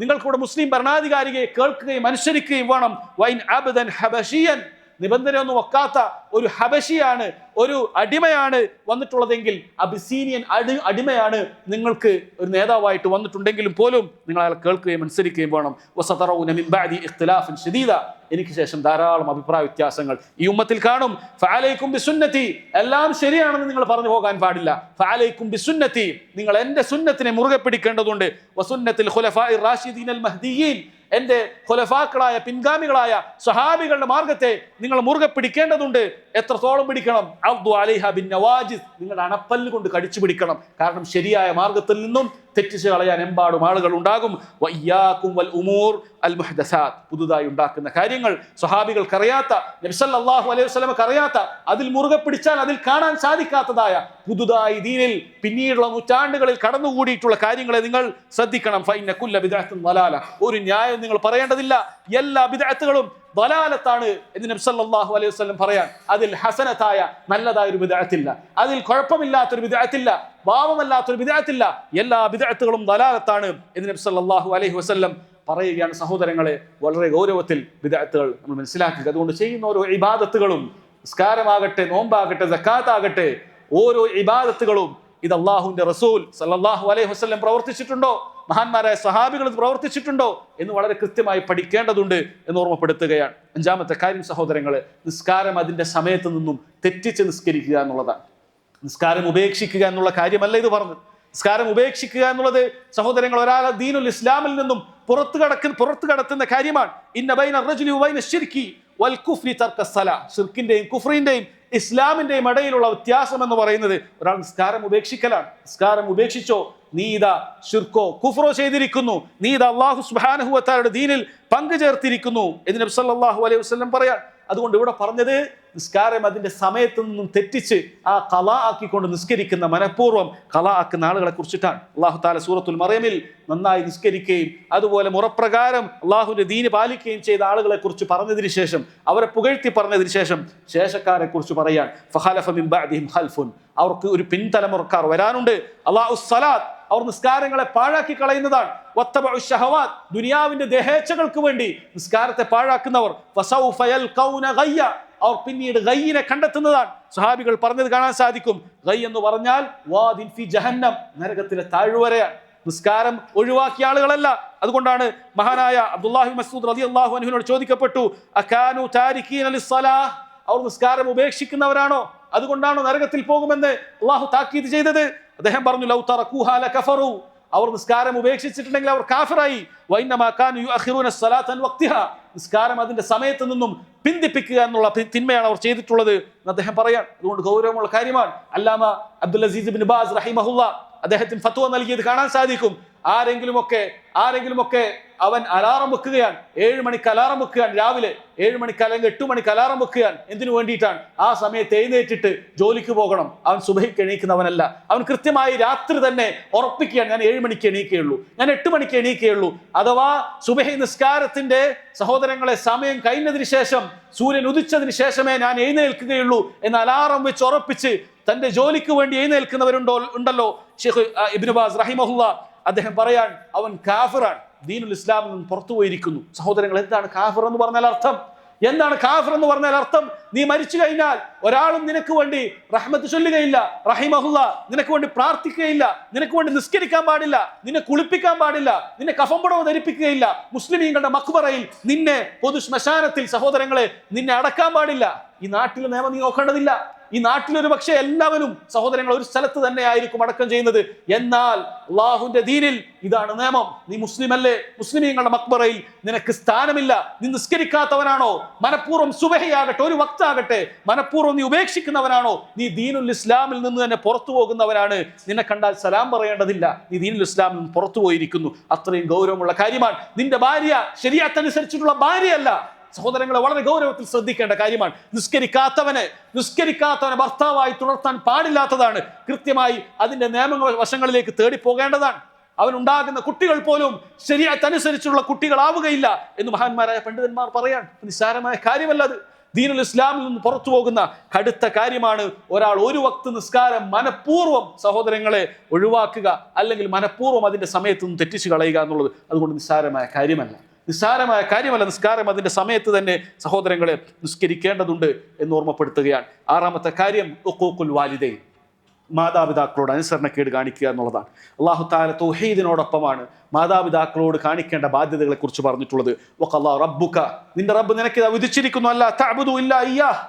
നിങ്ങൾക്കൂടെ മുസ്ലിം ഭരണാധികാരിയെ കേൾക്കുകയും അനുസരിക്കുകയും വേണം. വൈൻ അബ്ദൻ ഹബശിയൻ, നിബന്ധനയൊന്നും വെക്കാത്ത ഒരു ഹബശിയാണ്, ഒരു അടിമയാണ് വന്നിട്ടുള്ളതെങ്കിൽ, അബിസീനിയൻ അടിമയാണ് നിങ്ങൾക്ക് ഒരു നേതാവായിട്ട് വന്നിട്ടുണ്ടെങ്കിലും പോലും നിങ്ങൾ അയാളെ കേൾക്കുകയും അനുസരിക്കുകയും വേണം. വസതറൗന മിൻ ബഅദി ഇഖ്തിലാഫൻ ശദീദ, എനിക്ക് ശേഷം ധാരാളം അഭിപ്രായ വ്യത്യാസങ്ങൾ ഈ ഉമ്മത്തിൽ കാണും. ഫഅലൈക്കും ബിസുന്നതി, എല്ലാം ശരിയാണെന്ന് നിങ്ങൾ പറഞ്ഞു പോകാൻ പാടില്ല. ഫഅലൈക്കും ബിസുന്നതി, നിങ്ങൾ എൻ്റെ സുന്നത്തിനെ മുറുകെ പിടിക്കേണ്ടതുണ്ട്. വസുന്നത്തിൽ ഖുലഫാഇർ റാഷിദീനൽ മഹ്ദിയീൻ, എൻ്റെ ഖുലഫാക്കളായ പിൻഗാമികളായ സ്വഹാബികളുടെ മാർഗത്തെ നിങ്ങൾ മുറുകെ പിടിക്കേണ്ടതുണ്ട്. എത്രത്തോളം പിടിക്കണം? അദ്ദു അലൈഹ ബിൻ നവാജിസ്, നിങ്ങളുടെ അണപ്പല്ല് കൊണ്ട് കടിച്ചു പിടിക്കണം. കാരണം ശരിയായ മാർഗത്തിൽ നിന്നും തെറ്റിച്ച് കളയാൻ എമ്പാടും ആളുകൾ ഉണ്ടാകും. വയ്യാക്കും വൽ ഉമൂർ അൽ മുഹ്ദസാത്ത്, പുതുതായി ഉണ്ടാക്കുന്ന കാര്യങ്ങൾ, സ്വഹാബികൾക്ക് അറിയാത്ത, നബി സല്ലല്ലാഹു അലൈഹി വസല്ലമക്ക് അറിയാത്ത, അതിൽ മുറുകെ പിടിച്ചാൽ അതിൽ കാണാൻ സാധിക്കാത്തതായ പുതുതായി ദീനിൽ പിന്നീടുള്ള നൂറ്റാണ്ടുകളിൽ കടന്നുകൂടിയിട്ടുള്ള കാര്യങ്ങളെ നിങ്ങൾ ശ്രദ്ധിക്കണം. ഫഇന്ന കുല്ല ബിദ്അത്തിൻ ളലാല, ഒരു ന്യായം നിങ്ങൾ പറയേണ്ടതില്ല, എല്ലാ ബിദ്അത്തുകളും ളലാലത്താണ് എന്ന് നബി സല്ലല്ലാഹു അലൈഹി വസല്ലം പറയാൻ. അതിൽ ഹസനത്തായ നല്ലതായ ഒരു ബിദ്അത്തില്ല, അതിൽ കുഴപ്പമില്ലാത്തൊരു ബിദ്അത്തില്ല, പാപമല്ലാത്തൊരു ബിദ്അത്തില്ല, എല്ലാ ബിദ്അത്തുകളും ളലാലത്താണ് എന്ന് നബി സല്ലല്ലാഹു അലൈഹി വസല്ലം പറയുകയാണ്. സഹോദരങ്ങളെ, വളരെ ഗൗരവത്തിൽ ബിദ്അത്തുകൾ നമ്മൾ മനസ്സിലാക്കുക. അതുകൊണ്ട് ചെയ്യുന്ന ഓരോ ഇബാദത്തുകളും, നിസ്കാരമാകട്ടെ, നോമ്പാകട്ടെ, സക്കാത്താകട്ടെ, ഓരോ ഇബാദത്തുകളും ഇത് അല്ലാഹുവിന്റെ റസൂൽ സല്ലല്ലാഹു അലൈഹി വസല്ലം പ്രവർത്തിച്ചിട്ടുണ്ടോ, മഹാന്മാരായ സഹാബികൾ ഇത് പ്രവർത്തിച്ചിട്ടുണ്ടോ എന്ന് വളരെ കൃത്യമായി പഠിക്കേണ്ടതുണ്ട് എന്ന് ഓർമ്മപ്പെടുത്തുകയാണ്. അഞ്ചാമത്തെ കാര്യം സഹോദരങ്ങളെ, നിസ്കാരം അതിന്റെ സമയത്ത് നിന്നും തെറ്റിച്ച് നിസ്കരിക്കുക എന്നുള്ളതാണ്. നിസ്കാരം ഉപേക്ഷിക്കുക എന്നുള്ള കാര്യമല്ല ഇത് പറഞ്ഞത്. നിസ്കാരം ഉപേക്ഷിക്കുക എന്നുള്ളത് സഹോദരങ്ങൾ ഒരാളെ ദീനുൽ ഇസ്ലാമിൽ നിന്നും പുറത്തു കടത്തുന്ന കാര്യമാണ്. ഇന്ന ബൈന റജുലി വബൈന ശിർക്കി വൽ കുഫ്രി തർക സലാ, ശിർക്കിന്റെയും കുഫ്രിന്റെയും ഇസ്ലാമിന്റെയും ഇടയിലുള്ള വ്യത്യാസം എന്ന് പറയുന്നത് ഒരാൾ നിസ്കാരം ഉപേക്ഷിക്കലാണ്. നിസ്കാരം ഉപേക്ഷിച്ചോ നീ ഇതാ ശിർക്കോ കുഫ്റോ ചെയ്തിരിക്കുന്നു, നീ ഇതാ അല്ലാഹു സുബ്ഹാനഹു വ തആലയുടെ ദീനിൽ പങ്കു ചേർത്തിരിക്കുന്നു എന്ന് നബി സല്ലല്ലാഹു അലൈഹി വസല്ലം പറയാൻ. അതുകൊണ്ട് ഇവിടെ പറഞ്ഞത് നിസ്കാരം അതിന്റെ സമയത്ത് നിന്നും തെറ്റിച്ച് ആ ഖളാ ആക്കിക്കൊണ്ട് നിസ്കരിക്കുന്ന, മനഃപൂർവ്വം ഖളാ ആക്കുന്ന ആളുകളെ കുറിച്ചിട്ടാണ്. അല്ലാഹു തആല സൂറത്തുൽ മറിയമിൽ നന്നായി നിസ്കരിക്കുകയും അതുപോലെ മുറപ്രകാരം അല്ലാഹുവിന്റെ ദീന് പാലിക്കുകയും ചെയ്ത ആളുകളെ കുറിച്ച് പറഞ്ഞതിന് ശേഷം, അവരെ പുകഴ്ത്തി പറഞ്ഞതിന് ശേഷം ശേഷക്കാരെ കുറിച്ച് പറയാൻ. ഫഖലഫ മിൻ ബഅദിഹിം ഖൽഫുൻ, അവർക്ക് ഒരു പിൻതലമുറക്കാർ വരാനുണ്ട്. അല്ലാഹു സ്വലാത്ത്, അവർ നിസ്കാരങ്ങളെ പാഴാക്കി കളയുന്നതാണ്. വത്തബഉ ശഹവാത്ത്, ദുനിയാവിന്റെ ദേഹേച്ഛകൾക്ക് വേണ്ടി നിസ്കാരത്തെ പാഴാക്കുന്നവർ. ഫസൗഫ യൽഖൗന ഗയ്യ, അവർ പിന്നീട് ഗയ്യിനെ കണ്ടെത്തുന്നതാണ്. സ്വഹാബികൾ പറഞ്ഞത് കാണാൻ സാധിക്കും. ഗയ്യ് എന്ന് പറഞ്ഞാൽ വാദിൻ ഫി ജഹന്നം, നരകത്തിലെ താഴ്വരയാണ്. നിസ്കാരം ഒഴിവാക്കിയ ആളുകളല്ല. അതുകൊണ്ടാണ് മഹാനായ അബ്ദുല്ലാഹി മസ്ഊദ് റളിയല്ലാഹു അൻഹുവിനോട് ചോദിക്കപ്പെട്ടു, അകാനു താരികീന ലിസ്സലാഹ്, അവർ നിസ്കാരം ഉപേക്ഷിക്കുന്നവരാണോ, അതുകൊണ്ടാണോ നരകത്തിൽ പോകുമെന്ന് അല്ലാഹു താക്കീത് ചെയ്തത്? അദ്ദേഹം പറഞ്ഞു, ലൗ തറകൂഹാ ലകഫറു, അവർ നിസ്കാരം ഉപേക്ഷിച്ചിട്ടുണ്ടെങ്കിൽ അവർ കാഫിറായി. വഇന്നമാ കാനു യുഅഖിറൂന അസ്സലാത അൻ വഖ്തിഹാ, നിസ്കാരം അതിന്റെ സമയത്ത് നിന്നും പിന്തിപ്പിക്കുക എന്നുള്ള തിന്മയാണ് അവർ ചെയ്തിട്ടുള്ളത് എന്ന് അദ്ദേഹം പറയാൻ. അതുകൊണ്ട് ഗൗരവമുള്ള കാര്യമാണ്. അല്ലാമ അബ്ദുൽ അസീസ് ഇബ്നു ബാസ് റഹിമഹുല്ലാ അദ്ദേഹത്തിന് ഫത്വ നൽകിയത് കാണാൻ സാധിക്കും. ആരെങ്കിലുമൊക്കെ അവൻ അലാറം വെക്കുകയാണ്, 7 മണിക്ക് അലാറം വെക്കുകയാണ്, രാവിലെ 7 മണിക്ക് അല്ലെങ്കിൽ 8 മണിക്ക് അലാറം വെക്കുകയാണ്. എന്തിനു വേണ്ടിയിട്ടാണ്? ആ സമയത്ത് എഴുന്നേറ്റിട്ട് ജോലിക്ക് പോകണം. അവൻ സുബഹിക്ക് എണീക്കുന്നവനല്ല. അവൻ കൃത്യമായി രാത്രി തന്നെ ഉറപ്പിക്കുകയാണ്, ഞാൻ 7 മണിക്ക് എണീക്കുകയുള്ളൂ, ഞാൻ 8 മണിക്ക് എണീക്കുകയുള്ളൂ. അഥവാ സുബഹി നിസ്കാരത്തിന്റെ സഹോദരങ്ങളെ സമയം കഴിഞ്ഞതിന് ശേഷം, സൂര്യൻ ഉദിച്ചതിന് ശേഷമേ ഞാൻ എഴുന്നേൽക്കുകയുള്ളൂ എന്ന് അലാറം വെച്ച് ഉറപ്പിച്ച് തന്റെ ജോലിക്ക് വേണ്ടി എഴുന്നേൽക്കുന്നവരുണ്ടല്ലോ. ഷെയ്ഖ് ഇബ്നു ബാസ് റഹിമഹുല്ലാ അദ്ദേഹം പറയാൻ, അവൻ കാഫിറാണ്, ദീനുൽ ഇസ്ലാമിൽ നിന്ന് പുറത്തു പോയിരിക്കുന്നു. സഹോദരങ്ങൾ, എന്താണ് കാഫിർ എന്ന് പറഞ്ഞാൽ അർത്ഥം? എന്താണ് കാഫിർ എന്ന് പറഞ്ഞാൽ അർത്ഥം? നീ മരിച്ചു കഴിഞ്ഞാൽ ഒരാളും നിനക്ക് വേണ്ടി റഹ്മത്ത് ചൊല്ലുകയില്ല, റഹിമഹുല്ലാ നിനക്ക് വേണ്ടി പ്രാർത്ഥിക്കുകയില്ല, നിനക്ക് വേണ്ടി നിസ്കരിക്കാൻ പാടില്ല, നിന്നെ കുളിപ്പിക്കാൻ പാടില്ല, നിന്നെ കഫംപടവ് ധരിപ്പിക്കുകയില്ല. മുസ്ലിമീങ്ങളുടെ മഖ്ബറയിൽ, നിന്നെ പൊതു ശ്മശാനത്തിൽ സഹോദരങ്ങളെ നിന്നെ അടക്കാൻ പാടില്ല. ഈ നാട്ടിലെ നിയമം നീ നോക്കേണ്ടതില്ല. ഈ നാട്ടിലൊരു പക്ഷേ എല്ലാവരും സഹോദരങ്ങൾ ഒരു സ്ഥലത്ത് തന്നെ ആയിരിക്കും അടക്കം ചെയ്യുന്നത്. എന്നാൽ അള്ളാഹുവിന്റെ ദീനിൽ ഇതാണ് നിയമം. നീ മുസ്ലിം അല്ലേ? മുസ്ലിമീങ്ങളുടെ മഖ്ബറയിൽ നിനക്ക് സ്ഥാനമില്ല. നീ നിസ്കരിക്കാത്തവനാണോ? മനഃപൂർവ്വം സുബഹിയാകട്ടെ, ഒരു വക്താകട്ടെ, മനഃപൂർവ്വം നീ ഉപേക്ഷിക്കുന്നവനാണോ? നീ ദീനുൽ ഇസ്ലാമിൽ നിന്ന് തന്നെ പുറത്തു പോകുന്നവനാണ്. നിന്നെ കണ്ടാൽ സലാം പറയേണ്ടതില്ല, നീ ദീനുൽ ഇസ്ലാമിൽ നിന്ന് പുറത്തു പോയിരിക്കുന്നു. അത്രയും ഗൗരവമുള്ള കാര്യമാണ്. നിന്റെ ഭാര്യ ശരീഅത്തനുസരിച്ചിട്ടുള്ള ഭാര്യയല്ല. സഹോദരങ്ങളെ, വളരെ ഗൗരവത്തിൽ ശ്രദ്ധിക്കേണ്ട കാര്യമാണ്. നിസ്കരിക്കാത്തവനെ ഭർത്താവായി തുടർത്താൻ പാടില്ലാത്തതാണ്. കൃത്യമായി അതിന്റെ നിയമ വശങ്ങളിലേക്ക് തേടി പോകേണ്ടതാണ്. അവനുണ്ടാകുന്ന കുട്ടികൾ പോലും ശരീഅത്തനുസരിച്ചുള്ള കുട്ടികളാവുകയില്ല എന്ന് മഹാന്മാരായ പണ്ഡിതന്മാർ പറയാൻ. നിസ്സാരമായ കാര്യമല്ല അത്. ദീനുൽ ഇസ്ലാമിൽ നിന്ന് പുറത്തു പോകുന്ന കടുത്ത കാര്യമാണ് കാര്യമാണ് ഒരു വക്ത് നിസ്കാരം മനഃപൂർവ്വം സഹോദരങ്ങളെ ഒഴിവാക്കുക, അല്ലെങ്കിൽ മനഃപൂർവ്വം അതിന്റെ സമയത്ത് നിന്ന് തെറ്റിച്ചു കളയുക എന്നുള്ളത്. അതുകൊണ്ട് നിസ്സാരമായ കാര്യമല്ല. നിസ്കാരം അതിന്റെ സമയത്ത് തന്നെ സഹോദരങ്ങളെ നിസ്കരിക്കേണ്ടതുണ്ട് എന്ന് ഓർമ്മപ്പെടുത്തുകയാണ്. 6ാമത്തെ കാര്യം ഉഖൂഖുൽ വാലിദൈൻ, മാതാപിതാക്കളോട് അനുസരണക്കേട് കാണിക്കുക എന്നുള്ളതാണ്. അല്ലാഹു തആല തൗഹീദിനോടൊപ്പമാണ് മാതാപിതാക്കളോട് കാണിക്കേണ്ട ബാധ്യതകളെ കുറിച്ച് പറഞ്ഞിട്ടുള്ളത്. വഖല്ലാ റബ്ബുക, നിന്റെ റബ്ബ് നിനക്ക് വിധിച്ചിരിക്കുന്നു, അല്ലാ തഅബുദു ഇല്ലാ ഇയ്യാഹ്,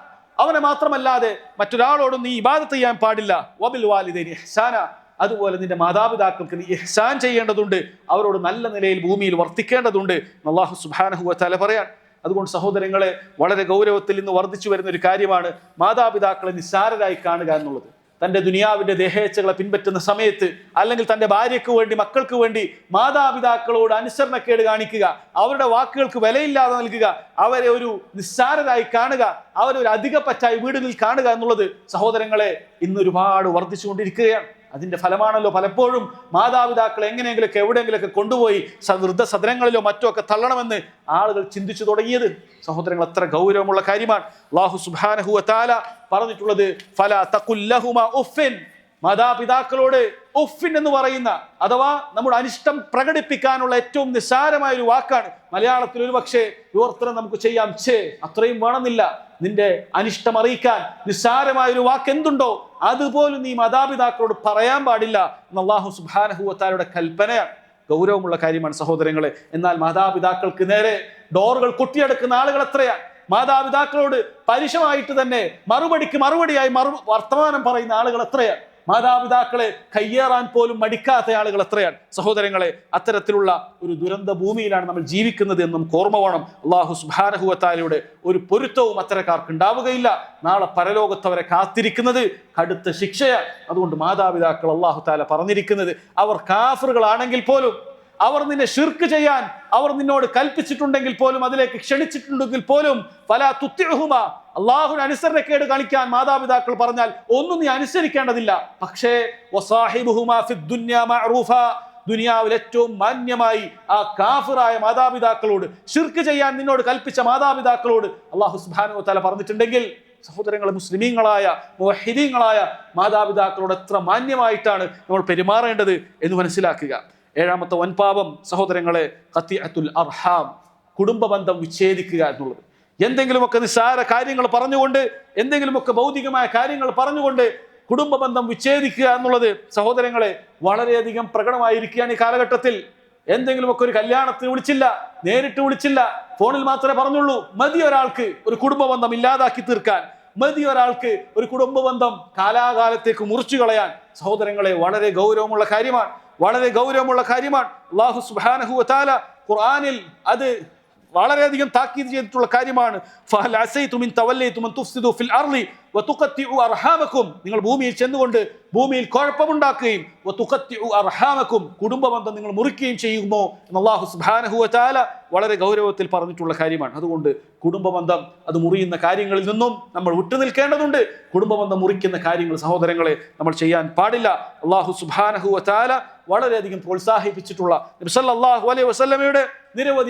അവനെ മാത്രമല്ലാതെ മറ്റൊരാളോടും നീ ഇബാദത്ത് ചെയ്യാൻ പാടില്ല. വബിൽ വാലിദൈനി ഇഹ്സാന, അതുപോലെ നിന്റെ മാതാപിതാക്കൾക്ക് നീ ഇഹ്സാൻ ചെയ്യേണ്ടതുണ്ട്, അവരോട് നല്ല നിലയിൽ ഭൂമിയിൽ വർത്തിക്കേണ്ടതുണ്ട് അല്ലാഹു സുബ്ഹാനഹു വ തആല പറയാൻ. അതുകൊണ്ട് സഹോദരങ്ങളെ, വളരെ ഗൗരവത്തിൽ ഇന്ന് വർദ്ധിച്ചു വരുന്ന ഒരു കാര്യമാണ് മാതാപിതാക്കളെ നിസ്സാരരായി കാണുക എന്നുള്ളത്. തൻ്റെ ദുനിയാവിൻ്റെ ദേഹേച്ഛകളെ പിൻപറ്റുന്ന സമയത്ത്, അല്ലെങ്കിൽ തൻ്റെ ഭാര്യയ്ക്ക് വേണ്ടി, മക്കൾക്ക് വേണ്ടി മാതാപിതാക്കളോട് അനുസരണക്കേട് കാണിക്കുക, അവരുടെ വാക്കുകൾക്ക് വിലയില്ലാതെ നൽകുക, അവരെ ഒരു നിസ്സാരരായി കാണുക, അവരെ ഒരു അധിക പറ്റായി വീടുകളിൽ കാണുക എന്നുള്ളത് സഹോദരങ്ങളെ ഇന്ന് ഒരുപാട് വർദ്ധിച്ചുകൊണ്ടിരിക്കുകയാണ്. അതിന്റെ ഫലമാണല്ലോ പലപ്പോഴും മാതാപിതാക്കളെ എങ്ങനെയെങ്കിലൊക്കെ എവിടെയെങ്കിലൊക്കെ കൊണ്ടുപോയി വൃദ്ധസദനങ്ങളിലോ മറ്റോ ഒക്കെ തള്ളണമെന്ന് ആളുകൾ ചിന്തിച്ചു തുടങ്ങിയത്. സഹോദരങ്ങൾ, അത്ര ഗൗരവമുള്ള കാര്യമാണ്. അല്ലാഹു സുബ്ഹാനഹു വ തആല പറഞ്ഞിട്ടുള്ളത്, ഫലാ തഖുൽ ലഹുമാ ഉഫ്ഫിൻ, മാതാപിതാക്കളോട് ഉഫ്ഫിൻ എന്ന് പറയുന്ന, അഥവാ നമ്മുടെ അനിഷ്ടം പ്രകടിപ്പിക്കാനുള്ള ഏറ്റവും നിസ്സാരമായ ഒരു വാക്കാണ്. മലയാളത്തിൽ ഒരു പക്ഷേ വിവർത്തനം നമുക്ക് ചെയ്യാം, ഛേ, അത്രയും വേണമെന്നില്ല. നിന്റെ അനിഷ്ടം അറിയിക്കാൻ നിസ്സാരമായ ഒരു വാക്ക് എന്തുണ്ടോ അതുപോലും നീ മാതാപിതാക്കളോട് പറയാൻ പാടില്ല എന്ന് അല്ലാഹു സുബ്ഹാനഹു വ തആലയുടെ കൽപ്പനയാണ്. ഗൗരവമുള്ള കാര്യമാണ് സഹോദരങ്ങളെ. എന്നാൽ മാതാപിതാക്കൾക്ക് നേരെ ഡോറുകൾ കൊട്ടിയെടുക്കുന്ന ആളുകൾ എത്രയാണ്? മാതാപിതാക്കളോട് പരുഷമായിട്ട് തന്നെ മറുപടിയായി വർത്തമാനം പറയുന്ന ആളുകൾ എത്രയാണ്? മാതാപിതാക്കളെ കയ്യേറാൻ പോലും മടിക്കാത്ത ആളുകൾ എത്രയാണ് സഹോദരങ്ങളെ. അത്തരത്തിലുള്ള ഒരു ദുരന്ത ഭൂമിയിലാണ് നമ്മൾ ജീവിക്കുന്നത് എന്ന് നമുക്ക് ഓർമ്മ വേണം. അല്ലാഹു സുബ്ഹാനഹു വ തആലയുടെ ഒരു പൊരുത്തവും അത്തരക്കാർക്ക് ഉണ്ടാവുകയില്ല. നാളെ പരലോകത്തവരെ കാത്തിരിക്കുന്നത് കടുത്ത ശിക്ഷയാണ്. അതുകൊണ്ട് മാതാപിതാക്കൾ അല്ലാഹു തആല പറഞ്ഞിരിക്കുന്നത് അവർ കാഫിറുകളാണെങ്കിൽ പോലും, അവർ നിന്നെ ശിർക്ക് ചെയ്യാൻ അവർ നിന്നോട് കൽപ്പിച്ചിട്ടുണ്ടെങ്കിൽ പോലും, അതിലേക്ക് ക്ഷണിച്ചിട്ടുണ്ടെങ്കിൽ പോലും, ഫലാ തുത്തിഉഹുമാ, അല്ലാഹുവിന് അനുസരണക്കേട് കാണിക്കാൻ മാതാപിതാക്കൾ പറഞ്ഞാൽ ഒന്നും നീ അനുസരിക്കേണ്ടതില്ല. പക്ഷേ വസാഹിബുഹുമാ ഫിദ്ദുന്യാ മഅറൂഫാ, ദുനിയാവിൽ ഏറ്റവും മാന്യമായി ആ കാഫിറായ മാതാപിതാക്കളോട്, ശിർക്ക് ചെയ്യാൻ നിന്നോട് കൽപ്പിച്ച മാതാപിതാക്കളോട് അല്ലാഹു സുബ്ഹാനഹു വ തആല പറഞ്ഞിട്ടുണ്ടെങ്കിൽ, സഹോദരങ്ങളെ, മുസ്ലിമീങ്ങളായ മുവഹിദീങ്ങളായ മാതാപിതാക്കളോട് എത്ര മാന്യമായിട്ടാണ് നമ്മൾ പെരുമാറേണ്ടത് എന്ന് മനസ്സിലാക്കുക. ഏഴാമത്തെ വൻപാപം സഹോദരങ്ങളെ ഖത്തിഅത്തുൽ അർഹാം, കുടുംബ ബന്ധം വിച്ഛേദിക്കുക എന്നുള്ളത്. എന്തെങ്കിലുമൊക്കെ നിസ്സാര കാര്യങ്ങൾ പറഞ്ഞുകൊണ്ട്, എന്തെങ്കിലുമൊക്കെ ഭൗതികമായ കാര്യങ്ങൾ പറഞ്ഞുകൊണ്ട് കുടുംബ ബന്ധം വിച്ഛേദിക്കുക എന്നുള്ളത് സഹോദരങ്ങളെ വളരെയധികം പ്രകടമായിരിക്കുകയാണ് ഈ കാലഘട്ടത്തിൽ. എന്തെങ്കിലുമൊക്കെ ഒരു കല്യാണത്തിന് വിളിച്ചില്ല, നേരിട്ട് വിളിച്ചില്ല, ഫോണിൽ മാത്രമേ പറഞ്ഞുള്ളൂ. മതി ഒരാൾക്ക് ഒരു കുടുംബ ബന്ധം ഇല്ലാതാക്കി തീർക്കാൻ, മതി ഒരാൾക്ക് ഒരു കുടുംബ ബന്ധം കാലാകാലത്തേക്ക് മുറിച്ചു കളയാൻ. സഹോദരങ്ങളെ വളരെ ഗൗരവമുള്ള കാര്യമാണ്, വളരെ ഗൗരവമുള്ള കാര്യമാണ്. അല്ലാഹു സുബ്ഹാനഹു വ തആല ഖുർആനിൽ അത് വളരെയധികം താക്കീത് ചെയ്തിട്ടുള്ള കാര്യമാണ്. ഫഹൽ അസൈതും ഇൻ തവല്ലൈതും അൻ തുഫ്സിദു ഫിൽ അർളി വതുഖത്തിഉ അർഹാമകും, നിങ്ങൾ ഭൂമിയിൽ ചെന്നുകൊണ്ട് ഭൂമിയിൽ കുഴപ്പമുണ്ടാക്കുകയും വതുഖത്തിഉ അർഹാമകും, കുടുംബ ബന്ധം നിങ്ങൾ മുറിക്കുകയും ചെയ്യുമോ എന്ന് അല്ലാഹു സുബ്ഹാനഹു വ തആല വളരെ ഗൗരവത്തിൽ പറഞ്ഞിട്ടുള്ള കാര്യമാണ്. അതുകൊണ്ട് കുടുംബ ബന്ധം അത് മുറിയുന്ന കാര്യങ്ങളിൽ നിന്നും നമ്മൾ വിട്ടുനിൽക്കേണ്ടതുണ്ട്. കുടുംബ ബന്ധം മുറിക്കുന്ന കാര്യങ്ങൾ സഹോദരങ്ങളെ നമ്മൾ ചെയ്യാൻ പാടില്ല. അല്ലാഹു സുബ്ഹാനഹു വ തആല വളരെയധികം പ്രോത്സാഹിപ്പിച്ചിട്ടുള്ള, നബി സല്ലല്ലാഹു അലൈഹി വസല്ലമയുടെ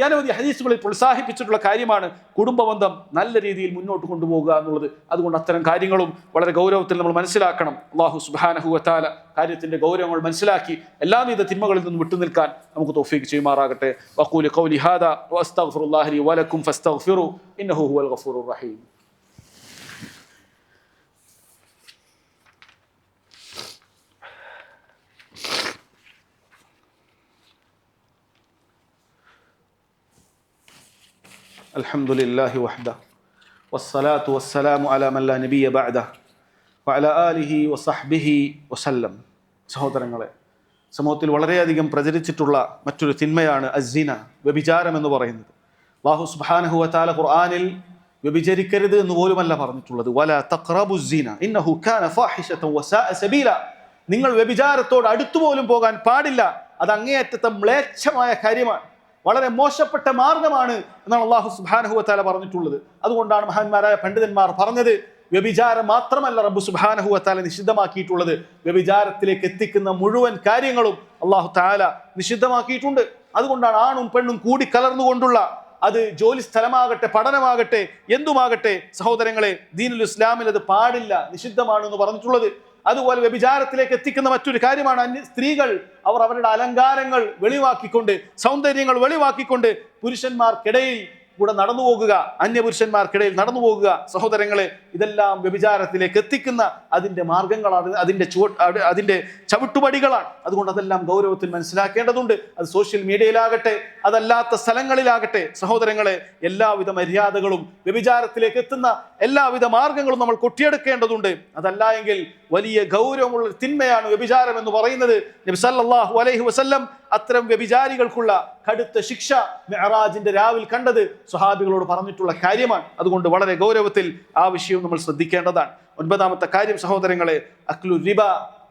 അനവധി ഹദീസുകളിൽ പ്രോത്സാഹിപ്പിച്ചിട്ടുള്ള കാര്യമാണ് കുടുംബ ബന്ധം നല്ല രീതിയിൽ മുന്നോട്ട് കൊണ്ടുപോകുക എന്നുള്ളത്. അതുകൊണ്ട് അത്തരം കാര്യങ്ങളും വളരെ ഗൗരവത്തിൽ നമ്മൾ മനസ്സിലാക്കണം. അല്ലാഹു സുബ്ഹാനഹു വ തആല കാര്യത്തിന്റെ ഗൗരവങ്ങൾ മനസ്സിലാക്കി എല്ലാവിധ തിന്മകളിൽ നിന്നും വിട്ടുനിൽക്കാൻ നമുക്ക് തൗഫീഖ് ചെയ്യുമാറാകട്ടെ. വഖൂലി ഖൗലി ഹാദാ വഅസ്തഗ്ഫിറുല്ലാഹ ലി വലക്കും ഫസ്തഗ്ഫിറു ഇന്നഹു ഹുവൽ ഗഫൂറുർ റഹീം. الحمد لله وحده والصلاة والسلام على من لا نبي بعده وعلى آله وصحبه وسلم. സഹോദരങ്ങളെ, സമൂഹത്തിൽ വളരെയധികം പ്രചരിച്ചിട്ടുള്ള മറ്റൊരു തിന്മയാണ് അസ്സിന, വ്യഭിചാരം എന്ന് പറയുന്നത്. അല്ലാഹു സുബ്ഹാനഹു വ തആല ഖുർആനിൽ വ്യഭിചരിക്കരുത് എന്ന് പോലുമല്ല പറഞ്ഞിട്ടുള്ളത്. വലാ തഖറബുസ്സിന ഇന്നഹു കാന ഫാഹിശതൻ വസാഅ സബീല, നിങ്ങൾ വ്യഭിചാരത്തോട് അടുത്തുപോലും പോകാൻ പാടില്ല, അത് അങ്ങേയറ്റത്തെ മ്ലേച്ഛമായ കാര്യമാണ്, വളരെ മോശപ്പെട്ട മാർഗമാണ് എന്നാണ് അല്ലാഹു സുബ്ഹാനഹു വ തആല പറഞ്ഞിട്ടുള്ളത്. അതുകൊണ്ടാണ് മഹാന്മാരായ പണ്ഡിതന്മാർ പറഞ്ഞത്, വ്യഭിചാരം മാത്രമല്ല റബ്ബ് സുബ്ഹാനഹു വ തആല നിഷിദ്ധമാക്കിയിട്ടുള്ളത്, വ്യഭിചാരത്തിലേക്ക് എത്തിക്കുന്ന മുഴുവൻ കാര്യങ്ങളും അല്ലാഹു തആല നിഷിദ്ധമാക്കിയിട്ടുണ്ട്. അതുകൊണ്ടാണ് ആണും പെണ്ണും കൂടി കലർന്നുകൊണ്ടുള്ള, അത് ജോലി സ്ഥലമാകട്ടെ പഠനമാകട്ടെ എന്തുമാകട്ടെ സഹോദരങ്ങളെ, ദീനുൽ ഇസ്ലാമിൽ അത് പാടില്ല, നിഷിദ്ധമാണ് എന്ന് പറഞ്ഞിട്ടുള്ളത്. അതുപോലെ വ്യഭിചാരത്തിലേക്ക് എത്തിക്കുന്ന മറ്റൊരു കാര്യമാണ് സ്ത്രീകൾ അവർ അവരുടെ അലങ്കാരങ്ങൾ വെളിവാക്കിക്കൊണ്ട്, സൗന്ദര്യങ്ങൾ വെളിവാക്കിക്കൊണ്ട് പുരുഷന്മാർക്കിടയിൽ കൂടെ നടന്നു പോകുക, അന്യപുരുഷന്മാർക്കിടയിൽ നടന്നു പോകുക. സഹോദരങ്ങളെ, ഇതെല്ലാം വ്യഭിചാരത്തിലേക്ക് എത്തിക്കുന്ന അതിന്റെ മാർഗങ്ങളാണ്, അതിന്റെ ചവിട്ടുപടികളാണ്. അതുകൊണ്ട് അതെല്ലാം ഗൗരവത്തിൽ മനസ്സിലാക്കേണ്ടതുണ്ട്. അത് സോഷ്യൽ മീഡിയയിലാകട്ടെ അതല്ലാത്ത സ്ഥലങ്ങളിലാകട്ടെ സഹോദരങ്ങളെ, എല്ലാവിധ മര്യാദകളും വ്യഭിചാരത്തിലേക്ക് എത്തുന്ന എല്ലാവിധ മാർഗങ്ങളും നമ്മൾ കൊട്ടിയെടുക്കേണ്ടതുണ്ട്. അതല്ല എങ്കിൽ വലിയ ഗൗരവമുള്ള തിന്മയാണ് വ്യഭിചാരം എന്ന് പറയുന്നത്. നബി സല്ലല്ലാഹു അലൈഹി വസല്ലം അത്തരം വ്യഭിചാരികൾക്കുള്ള കടുത്ത ശിക്ഷ മിഅ്റാജിന്റെ രാവിൽ കണ്ടത് സ്വഹാബികളോട് പറഞ്ഞിട്ടുള്ള കാര്യമാണ്. അതുകൊണ്ട് വളരെ ഗൗരവത്തിൽ ആ വിഷയവും നമ്മൾ ശ്രദ്ധിക്കേണ്ടതാണ്. ഒൻപതാമത്തെ കാര്യം സഹോദരങ്ങളെ, അക്ലു റിബ,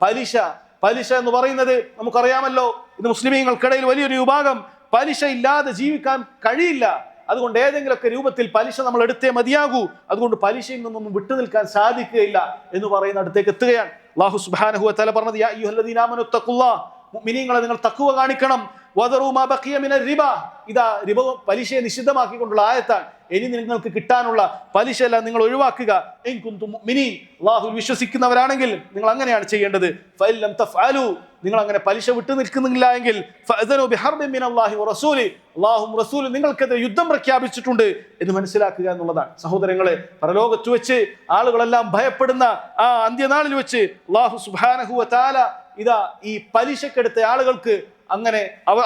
പലിശ. പലിശ എന്ന് പറയുന്നത് നമുക്കറിയാമല്ലോ, ഇത് മുസ്ലിമീങ്ങൾക്കിടയിൽ വലിയൊരു വിഭാഗം പലിശ ഇല്ലാതെ ജീവിക്കാൻ കഴിയില്ല. അതുകൊണ്ട് ഏതെങ്കിലുമൊക്കെ രൂപത്തിൽ പലിശ നമ്മൾ എടുത്തേ മതിയാകൂ. അതുകൊണ്ട് പലിശയിൽ നിന്നൊന്നും വിട്ടുനിൽക്കാൻ സാധിക്കുകയില്ല എന്ന് പറയുന്ന അടുത്തേക്ക് എത്തുകയാണ്. അല്ലാഹു സുബ്ഹാനഹു വ തആല പറഞ്ഞത്, യാ അയ്യുഹല്ലദീന ആമനു തഖുല്ലാഹ്, മുഅ്മിനീങ്ങളെ നിങ്ങൾ തഖ്വ കാണിക്കണം. വദറൂ മാ ബഖിയ മിനർ റിബ, ഇതാ റിബ പലിശയെ നിഷിദ്ധമാക്കിക്കൊണ്ടുള്ള ആയത്താണ്. ഇനി നിങ്ങൾക്ക് കിട്ടാനുള്ള പലിശ എല്ലാം നിങ്ങൾ ഒഴിവാക്കുക. ഇൻ കുൻതും മുഅ്മിനീൻ, അല്ലാഹുവിൽ വിശ്വസിക്കുന്നവരാണെങ്കിൽ നിങ്ങൾ അങ്ങനെയാണ് ചെയ്യേണ്ടത്. ഫഇല്ലം തഫ്അലു, നിങ്ങൾ അങ്ങനെ പലിശ വിട്ടു നിൽക്കുന്നില്ല എങ്കിൽ ഫഅദനു ബിഹർബിൻ മിനല്ലാഹി വറസൂലി, അല്ലാഹുവും റസൂലും നിങ്ങൾക്കെതിരെ യുദ്ധം പ്രഖ്യാപിച്ചിട്ടുണ്ട് എന്ന് മനസ്സിലാക്കുക എന്നുള്ളതാണ്. സഹോദരങ്ങളെ, പരലോകത്ത് വെച്ച് ആളുകളെല്ലാം ഭയപ്പെടുന്ന ആ അന്ത്യനാളിൽ വെച്ച് അല്ലാഹു സുബ്ഹാനഹു വ തആല ഇതാ ഈ പലിശക്കെടുത്ത ആളുകൾക്ക് അങ്ങനെ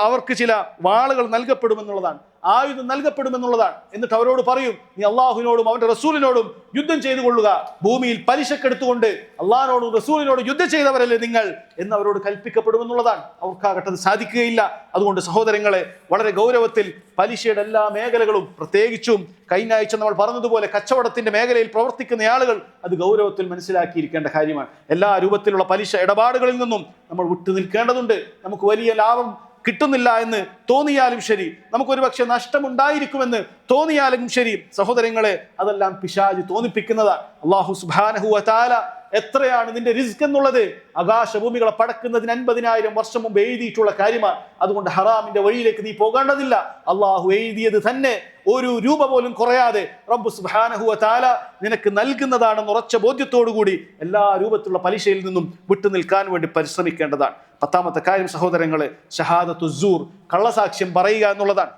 അവർക്ക് ചില വാളുകൾ നൽകപ്പെടുമെന്നുള്ളതാണ്. ആയുധം നൽകപ്പെടുമെന്നുള്ളതാണ്. എന്നിട്ട് അവരോട് പറയും, നീ അള്ളാഹുവിനോടും അവന്റെ റസൂലിനോടും യുദ്ധം ചെയ്തു കൊള്ളുക, ഭൂമിയിൽ പലിശക്കെടുത്തുകൊണ്ട് അള്ളാഹിനോടും റസൂലിനോടും യുദ്ധം ചെയ്തവരല്ലേ നിങ്ങൾ എന്ന് അവരോട് കൽപ്പിക്കപ്പെടുമെന്നുള്ളതാണ്. അവർക്കാകട്ടെ അത് സാധിക്കുകയില്ല. അതുകൊണ്ട് സഹോദരങ്ങളെ, വളരെ ഗൗരവത്തിൽ പലിശയുടെ എല്ലാ മേഖലകളും, പ്രത്യേകിച്ചും കഴിഞ്ഞ ആഴ്ച നമ്മൾ പറഞ്ഞതുപോലെ കച്ചവടത്തിന്റെ മേഖലയിൽ പ്രവർത്തിക്കുന്ന ആളുകൾ അത് ഗൗരവത്തിൽ മനസ്സിലാക്കിയിരിക്കേണ്ട കാര്യമാണ്. എല്ലാ രൂപത്തിലുള്ള പലിശ ഇടപാടുകളിൽ നിന്നും നമ്മൾ വിട്ടു നിൽക്കേണ്ടതുണ്ട്. നമുക്ക് വലിയ ലാഭം കിട്ടുന്നില്ല എന്ന് തോന്നിയാലും ശരി, നമുക്കൊരു പക്ഷെ നഷ്ടമുണ്ടായിരിക്കുമെന്ന് തോന്നിയാലും ശരി, സഹോദരങ്ങളെ, അതെല്ലാം പിശാച് തോന്നിപ്പിക്കുന്നതാണ്. അല്ലാഹു സുബ്ഹാനഹു വ തആല എത്രയാണ് നിന്റെ റിസ്ക് എന്നുള്ളത് ആകാശഭൂമികളെ പടക്കുന്നതിന് 50,000 വർഷം മുമ്പ് എഴുതിയിട്ടുള്ള കാര്യമാണ്. അതുകൊണ്ട് ഹറാമിന്റെ വഴിയിലേക്ക് നീ പോകേണ്ടതില്ല. അള്ളാഹു എഴുതിയത് തന്നെ ഒരു രൂപ പോലും കുറയാതെ റബ്ബ് സുബ്ഹാനഹു വ തആല നിനക്ക് നൽകുന്നതാണെന്ന് ഉറച്ച ബോധ്യത്തോടുകൂടി എല്ലാ രൂപത്തിലുള്ള പലിശയിൽ നിന്നും വിട്ടു നിൽക്കാൻ വേണ്ടി പരിശ്രമിക്കേണ്ടതാണ്. 10ാമത്തെ കാര്യം സഹോദരങ്ങളെ, ഷഹാദത്തു സൂർ, കള്ളസാക്ഷ്യം പറയുക എന്നുള്ളതാണ്.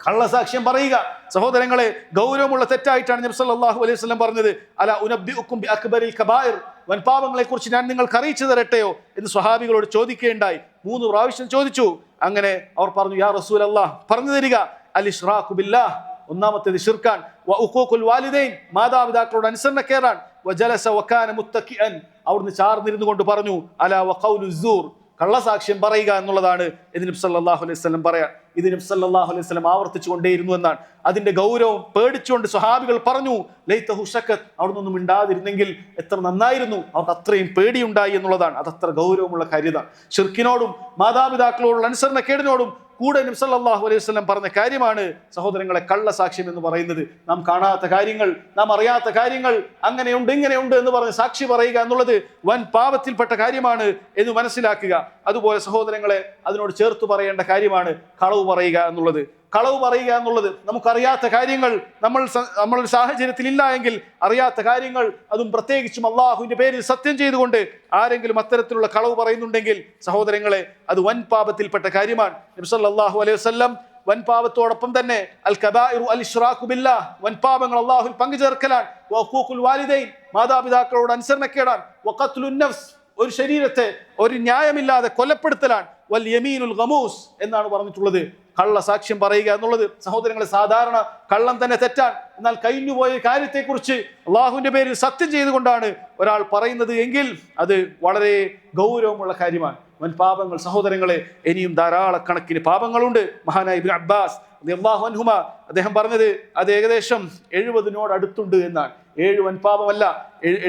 കള്ളസാക്ഷ്യം പറയുക സഹോദരങ്ങളെ ഗൗരവമുള്ള തെറ്റായിട്ടാണ് നബി സല്ലല്ലാഹു അലൈഹി വസല്ലം പറഞ്ഞത്. അലാ ഉനബ്ബിഉക്കും ബി അക്ബരിൽ കബായിർ, വൻപാപങ്ങളെ കുറിച്ച് ഞാൻ നിങ്ങൾക്ക് അറിയിച്ചു തരട്ടെയോ എന്ന് സ്വഹാബികളോട് ചോദിക്കുകയുണ്ടായി. 3 പ്രാവശ്യം ചോദിച്ചു. അങ്ങനെ അവർ പറഞ്ഞു, യാ റസൂലല്ലാഹ്, പറഞ്ഞു തരിക. അൽ ഇശ്റാഖു ബില്ലാഹ്, ഒന്നാമത്തേത് ശിർക്കാൻ. വ ഉഖൂഖുൽ വാലിദൈൻ, മാതാപിതാക്കളോട് അനുസരണക്കേടാൻ. വ ജലസ വകാന മുത്തഖിഅൻ, അവിടുന്ന് ചാർന്നിരുന്നു കൊണ്ട് പറഞ്ഞു, അലാ വ ഖൗലു സൂർ, കള്ളസാക്ഷ്യം പറയുക എന്നുള്ളതാണ് എന്ന് നബി സല്ലല്ലാഹു അലൈഹി വസല്ലം പറയാം. ഇത് നബി സല്ലല്ലാഹു അലൈഹി വസല്ലം ആവർത്തിച്ചു കൊണ്ടേയിരുന്നു എന്നാണ്. അതിന്റെ ഗൗരവം പേടിച്ചുകൊണ്ട് സ്വഹാബികൾ പറഞ്ഞു, ലൈതഹു ശക്കത്ത്, അവിടുന്ന് മിണ്ടാതിരുന്നെങ്കിൽ എത്ര നന്നായിരുന്നു. അവർക്ക് അത്രയും പേടിയുണ്ടായി എന്നുള്ളതാണ്. അതത്ര ഗൗരവമുള്ള കാര്യമാണ്. ശിർക്കിനോടും മാതാപിതാക്കളോടുള്ള അനുസരണക്കേടിനോടും കൂടെ നബി സല്ലല്ലാഹു അലൈഹി വസല്ലം പറഞ്ഞ കാര്യമാണ് സഹോദരങ്ങളെ കള്ളസാക്ഷ്യം എന്ന് പറയുന്നത്. നാം കാണാത്ത കാര്യങ്ങൾ, നാം അറിയാത്ത കാര്യങ്ങൾ, അങ്ങനെയുണ്ട് ഇങ്ങനെയുണ്ട് എന്ന് പറഞ്ഞ് സാക്ഷി പറയുക എന്നുള്ളത് വൻ പാപത്തിൽപ്പെട്ട കാര്യമാണ് എന്ന് മനസ്സിലാക്കുക. അതുപോലെ സഹോദരങ്ങളെ, അതിനോട് ചേർത്ത് പറയേണ്ട കാര്യമാണ് കളവ് പറയുക എന്നുള്ളത്. കളവ് പറയുക എന്നുള്ളത് നമുക്കറിയാത്ത കാര്യങ്ങൾ, നമ്മളൊരു സാഹചര്യത്തിൽ ഇല്ല എങ്കിൽ അറിയാത്ത കാര്യങ്ങൾ, അതും പ്രത്യേകിച്ചും അള്ളാഹുവിന്റെ പേരിൽ സത്യം ചെയ്തുകൊണ്ട് ആരെങ്കിലും അത്തരത്തിലുള്ള കളവ് പറയുന്നുണ്ടെങ്കിൽ സഹോദരങ്ങളെ, അത് വൻ പാപത്തിൽപ്പെട്ട കാര്യമാണ്. നബി സല്ലല്ലാഹു അലൈഹി വസല്ലം വൻപാപത്തോടൊപ്പം തന്നെ അൽ കബായിറു അൽ ഇശ്റാഖു ബില്ലാഹ്, വൻപാപങ്ങൾ അള്ളാഹുവിൽ പങ്കുചേർക്കലാണ്. വ ഉഖൂഖുൽ വാലിദൈൻ, മാതാപിതാക്കളോട് അനുസരണക്കേടാൻ. വ ഖത്ലുൻ നഫ്സ്, ഒരു ശരീരത്തെ ഒരു ന്യായമില്ലാതെ കൊലപ്പെടുത്തലാണ്. വൽ യമീനുൽ ഗമൂസ് എന്നാണ് പറഞ്ഞിട്ടുള്ളത്. കള്ളസാക്ഷ്യം പറയുക എന്നുള്ളത് സഹോദരങ്ങളെ സാധാരണ കള്ളം തന്നെ തെറ്റാണ്. എന്നാൽ കഴിഞ്ഞുപോയ കാര്യത്തെക്കുറിച്ച് അള്ളാഹുവിന്റെ പേരിൽ സത്യം ചെയ്തുകൊണ്ടാണ് ഒരാൾ പറയുന്നത് എങ്കിൽ അത് വളരെ ഗൗരവമുള്ള കാര്യമാണ്. വൻ പാപങ്ങൾ സഹോദരങ്ങളെ ഇനിയും ധാരാളക്കണക്കിന് പാപങ്ങളുണ്ട്. മഹാനായ ഇബ്നു അബ്ബാസ് റളിയല്ലാഹു അൻഹുമ അദ്ദേഹം പറഞ്ഞത് അത് ഏകദേശം 70 അടുത്തുണ്ട് എന്നാണ്. 7 വൻപാപമല്ല,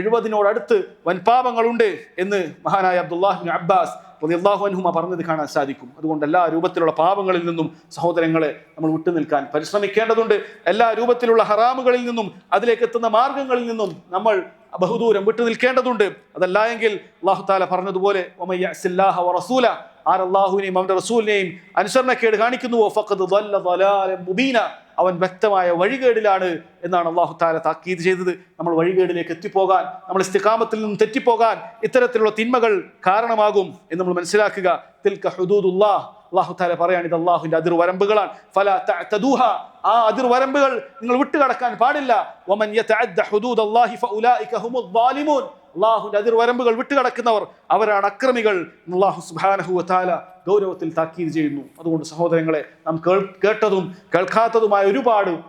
70 അടുത്ത് വൻപാപങ്ങളുണ്ട് എന്ന് മഹാനായ അബ്ദുല്ലാഹ് ഇബ്നു അബ്ബാസ് റളിയല്ലാഹു അൻഹുമ പറഞ്ഞത് കാണാൻ സാധിക്കും. അതുകൊണ്ട് എല്ലാ രൂപത്തിലുള്ള പാപങ്ങളിൽ നിന്നും സഹോദരങ്ങളെ നമ്മൾ വിട്ടുനിൽക്കാൻ പരിശ്രമിക്കേണ്ടതുണ്ട്. എല്ലാ രൂപത്തിലുള്ള ഹറാമുകളിൽ നിന്നും അതിലേക്ക് എത്തുന്ന മാർഗങ്ങളിൽ നിന്നും നമ്മൾ ബഹുദൂരം വിട്ടു നിൽക്കേണ്ടതുണ്ട്. അതല്ല എങ്കിൽ അല്ലാഹു തആല പറഞ്ഞതുപോലെ വമൻ യഅസില്ലാഹ വറസൂല, ആർ അല്ലാഹുവിനെയും അവന്റെ റസൂലിനെയും അനുസരണക്കേട് കാണിക്കുന്നുവോ ഫഖദ് ളല്ല ളലാലൻ മുബീന, അവൻ വ്യക്തമായ വഴികേടിലാണ് എന്നാണ് അല്ലാഹു തആല താക്കീത് ചെയ്തത്. നമ്മൾ വഴികേടിലേക്ക് എത്തിപ്പോകാൻ, നമ്മൾ ഇസ്തിഖാമത്തിൽ നിന്നും തെറ്റിപ്പോകാൻ ഇത്തരത്തിലുള്ള തിന്മകൾ കാരണമാകും എന്ന് നമ്മൾ മനസ്സിലാക്കുക. തിൽക ഹുദൂദുല്ലാഹ്, അല്ലാഹു തആല പറയാണ് ഇത് അല്ലാഹുവിന്റെ അതിർവരമ്പുകളാണ്. ഫലാ തഅതദൂഹ, ആ അതിർവരമ്പുകൾ നിങ്ങൾ വിട്ടുകടക്കാൻ പാടില്ല. വമൻ യതഅദ്ദ ഹുദൂദല്ലാഹി ഫഉലൈക ഹുമുദ് ളാലിമൂൻ, അല്ലാഹുവിന്റെ അതിർവരമ്പുകൾ വിട്ടുകടക്കുന്നവർ അവരാണ് അക്രമികൾ. അല്ലാഹു സുബ്ഹാനഹു വ തആല ഗൗരവത്തിൽ താക്കീത് ചെയ്യുന്നു. അതുകൊണ്ട് സഹോദരങ്ങളെ, നാം കേട്ടതും കേൾക്കാത്തതുമായ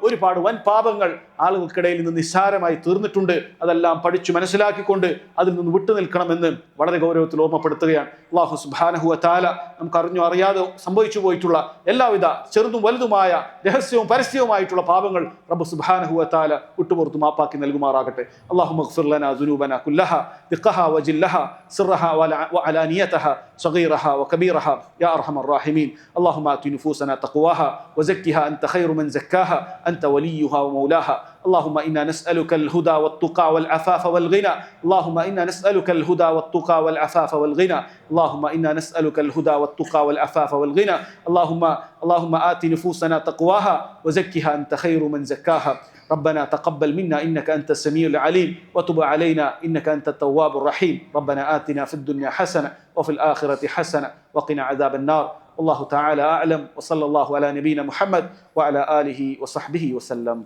ഒരുപാട് വൻ പാപങ്ങൾ ആളുകൾക്കിടയിൽ നിന്ന് നിസ്സാരമായി തീർന്നിട്ടുണ്ട്. അതെല്ലാം പഠിച്ചു മനസ്സിലാക്കിക്കൊണ്ട് അതിൽ നിന്ന് വിട്ടു നിൽക്കണമെന്ന് വളരെ ഗൗരവത്തിൽ ഓർമ്മപ്പെടുത്തുകയാണ്. അല്ലാഹു സുബ്ഹാനഹു വ തആല നമുക്ക് അറിഞ്ഞോ അറിയാതെ സംഭവിച്ചു പോയിട്ടുള്ള എല്ലാവിധ ചെറുതും വലുതുമായ രഹസ്യവും പരസ്യവുമായിട്ടുള്ള പാപങ്ങൾ റബ്ബ് സുബ്ഹാനഹു വ തആല വിട്ടുപുറത്ത് മാപ്പാക്കി നൽകുമാറാകട്ടെ. അല്ലാഹുമ്മ ഗ്ഫിർ ലനാ ദുനൂബനാ കുല്ലഹാ ദിഖഹാ വജില്ലഹാ സിർറഹാ വഅലാനിയതഹാ صغيرها وكبيرها يا أرحم الراحمين. اللهم آت نفوسنا تقواها وزكها أنت خير من زكاها أنت وليها ومولاها. اللهم إنا نسألك الهدى والتقى والعفاف والغنى. اللهم إنا نسألك الهدى والتقى والعفاف والغنى. اللهم إنا نسألك الهدى والتقى والعفاف والغنى. اللهم آت نفوسنا تقواها وزكها أنت خير من زكاها. ربنا تقبل منا إنك أنت السميع العليم وتب علينا إنك أنت التواب الرحيم. ربنا آتنا في الدنيا حسنة وفي الآخرة حسنة وقنا عذاب النار. والله تعالى أعلم، وصلى الله على نبينا محمد وعلى آله وصحبه وسلم.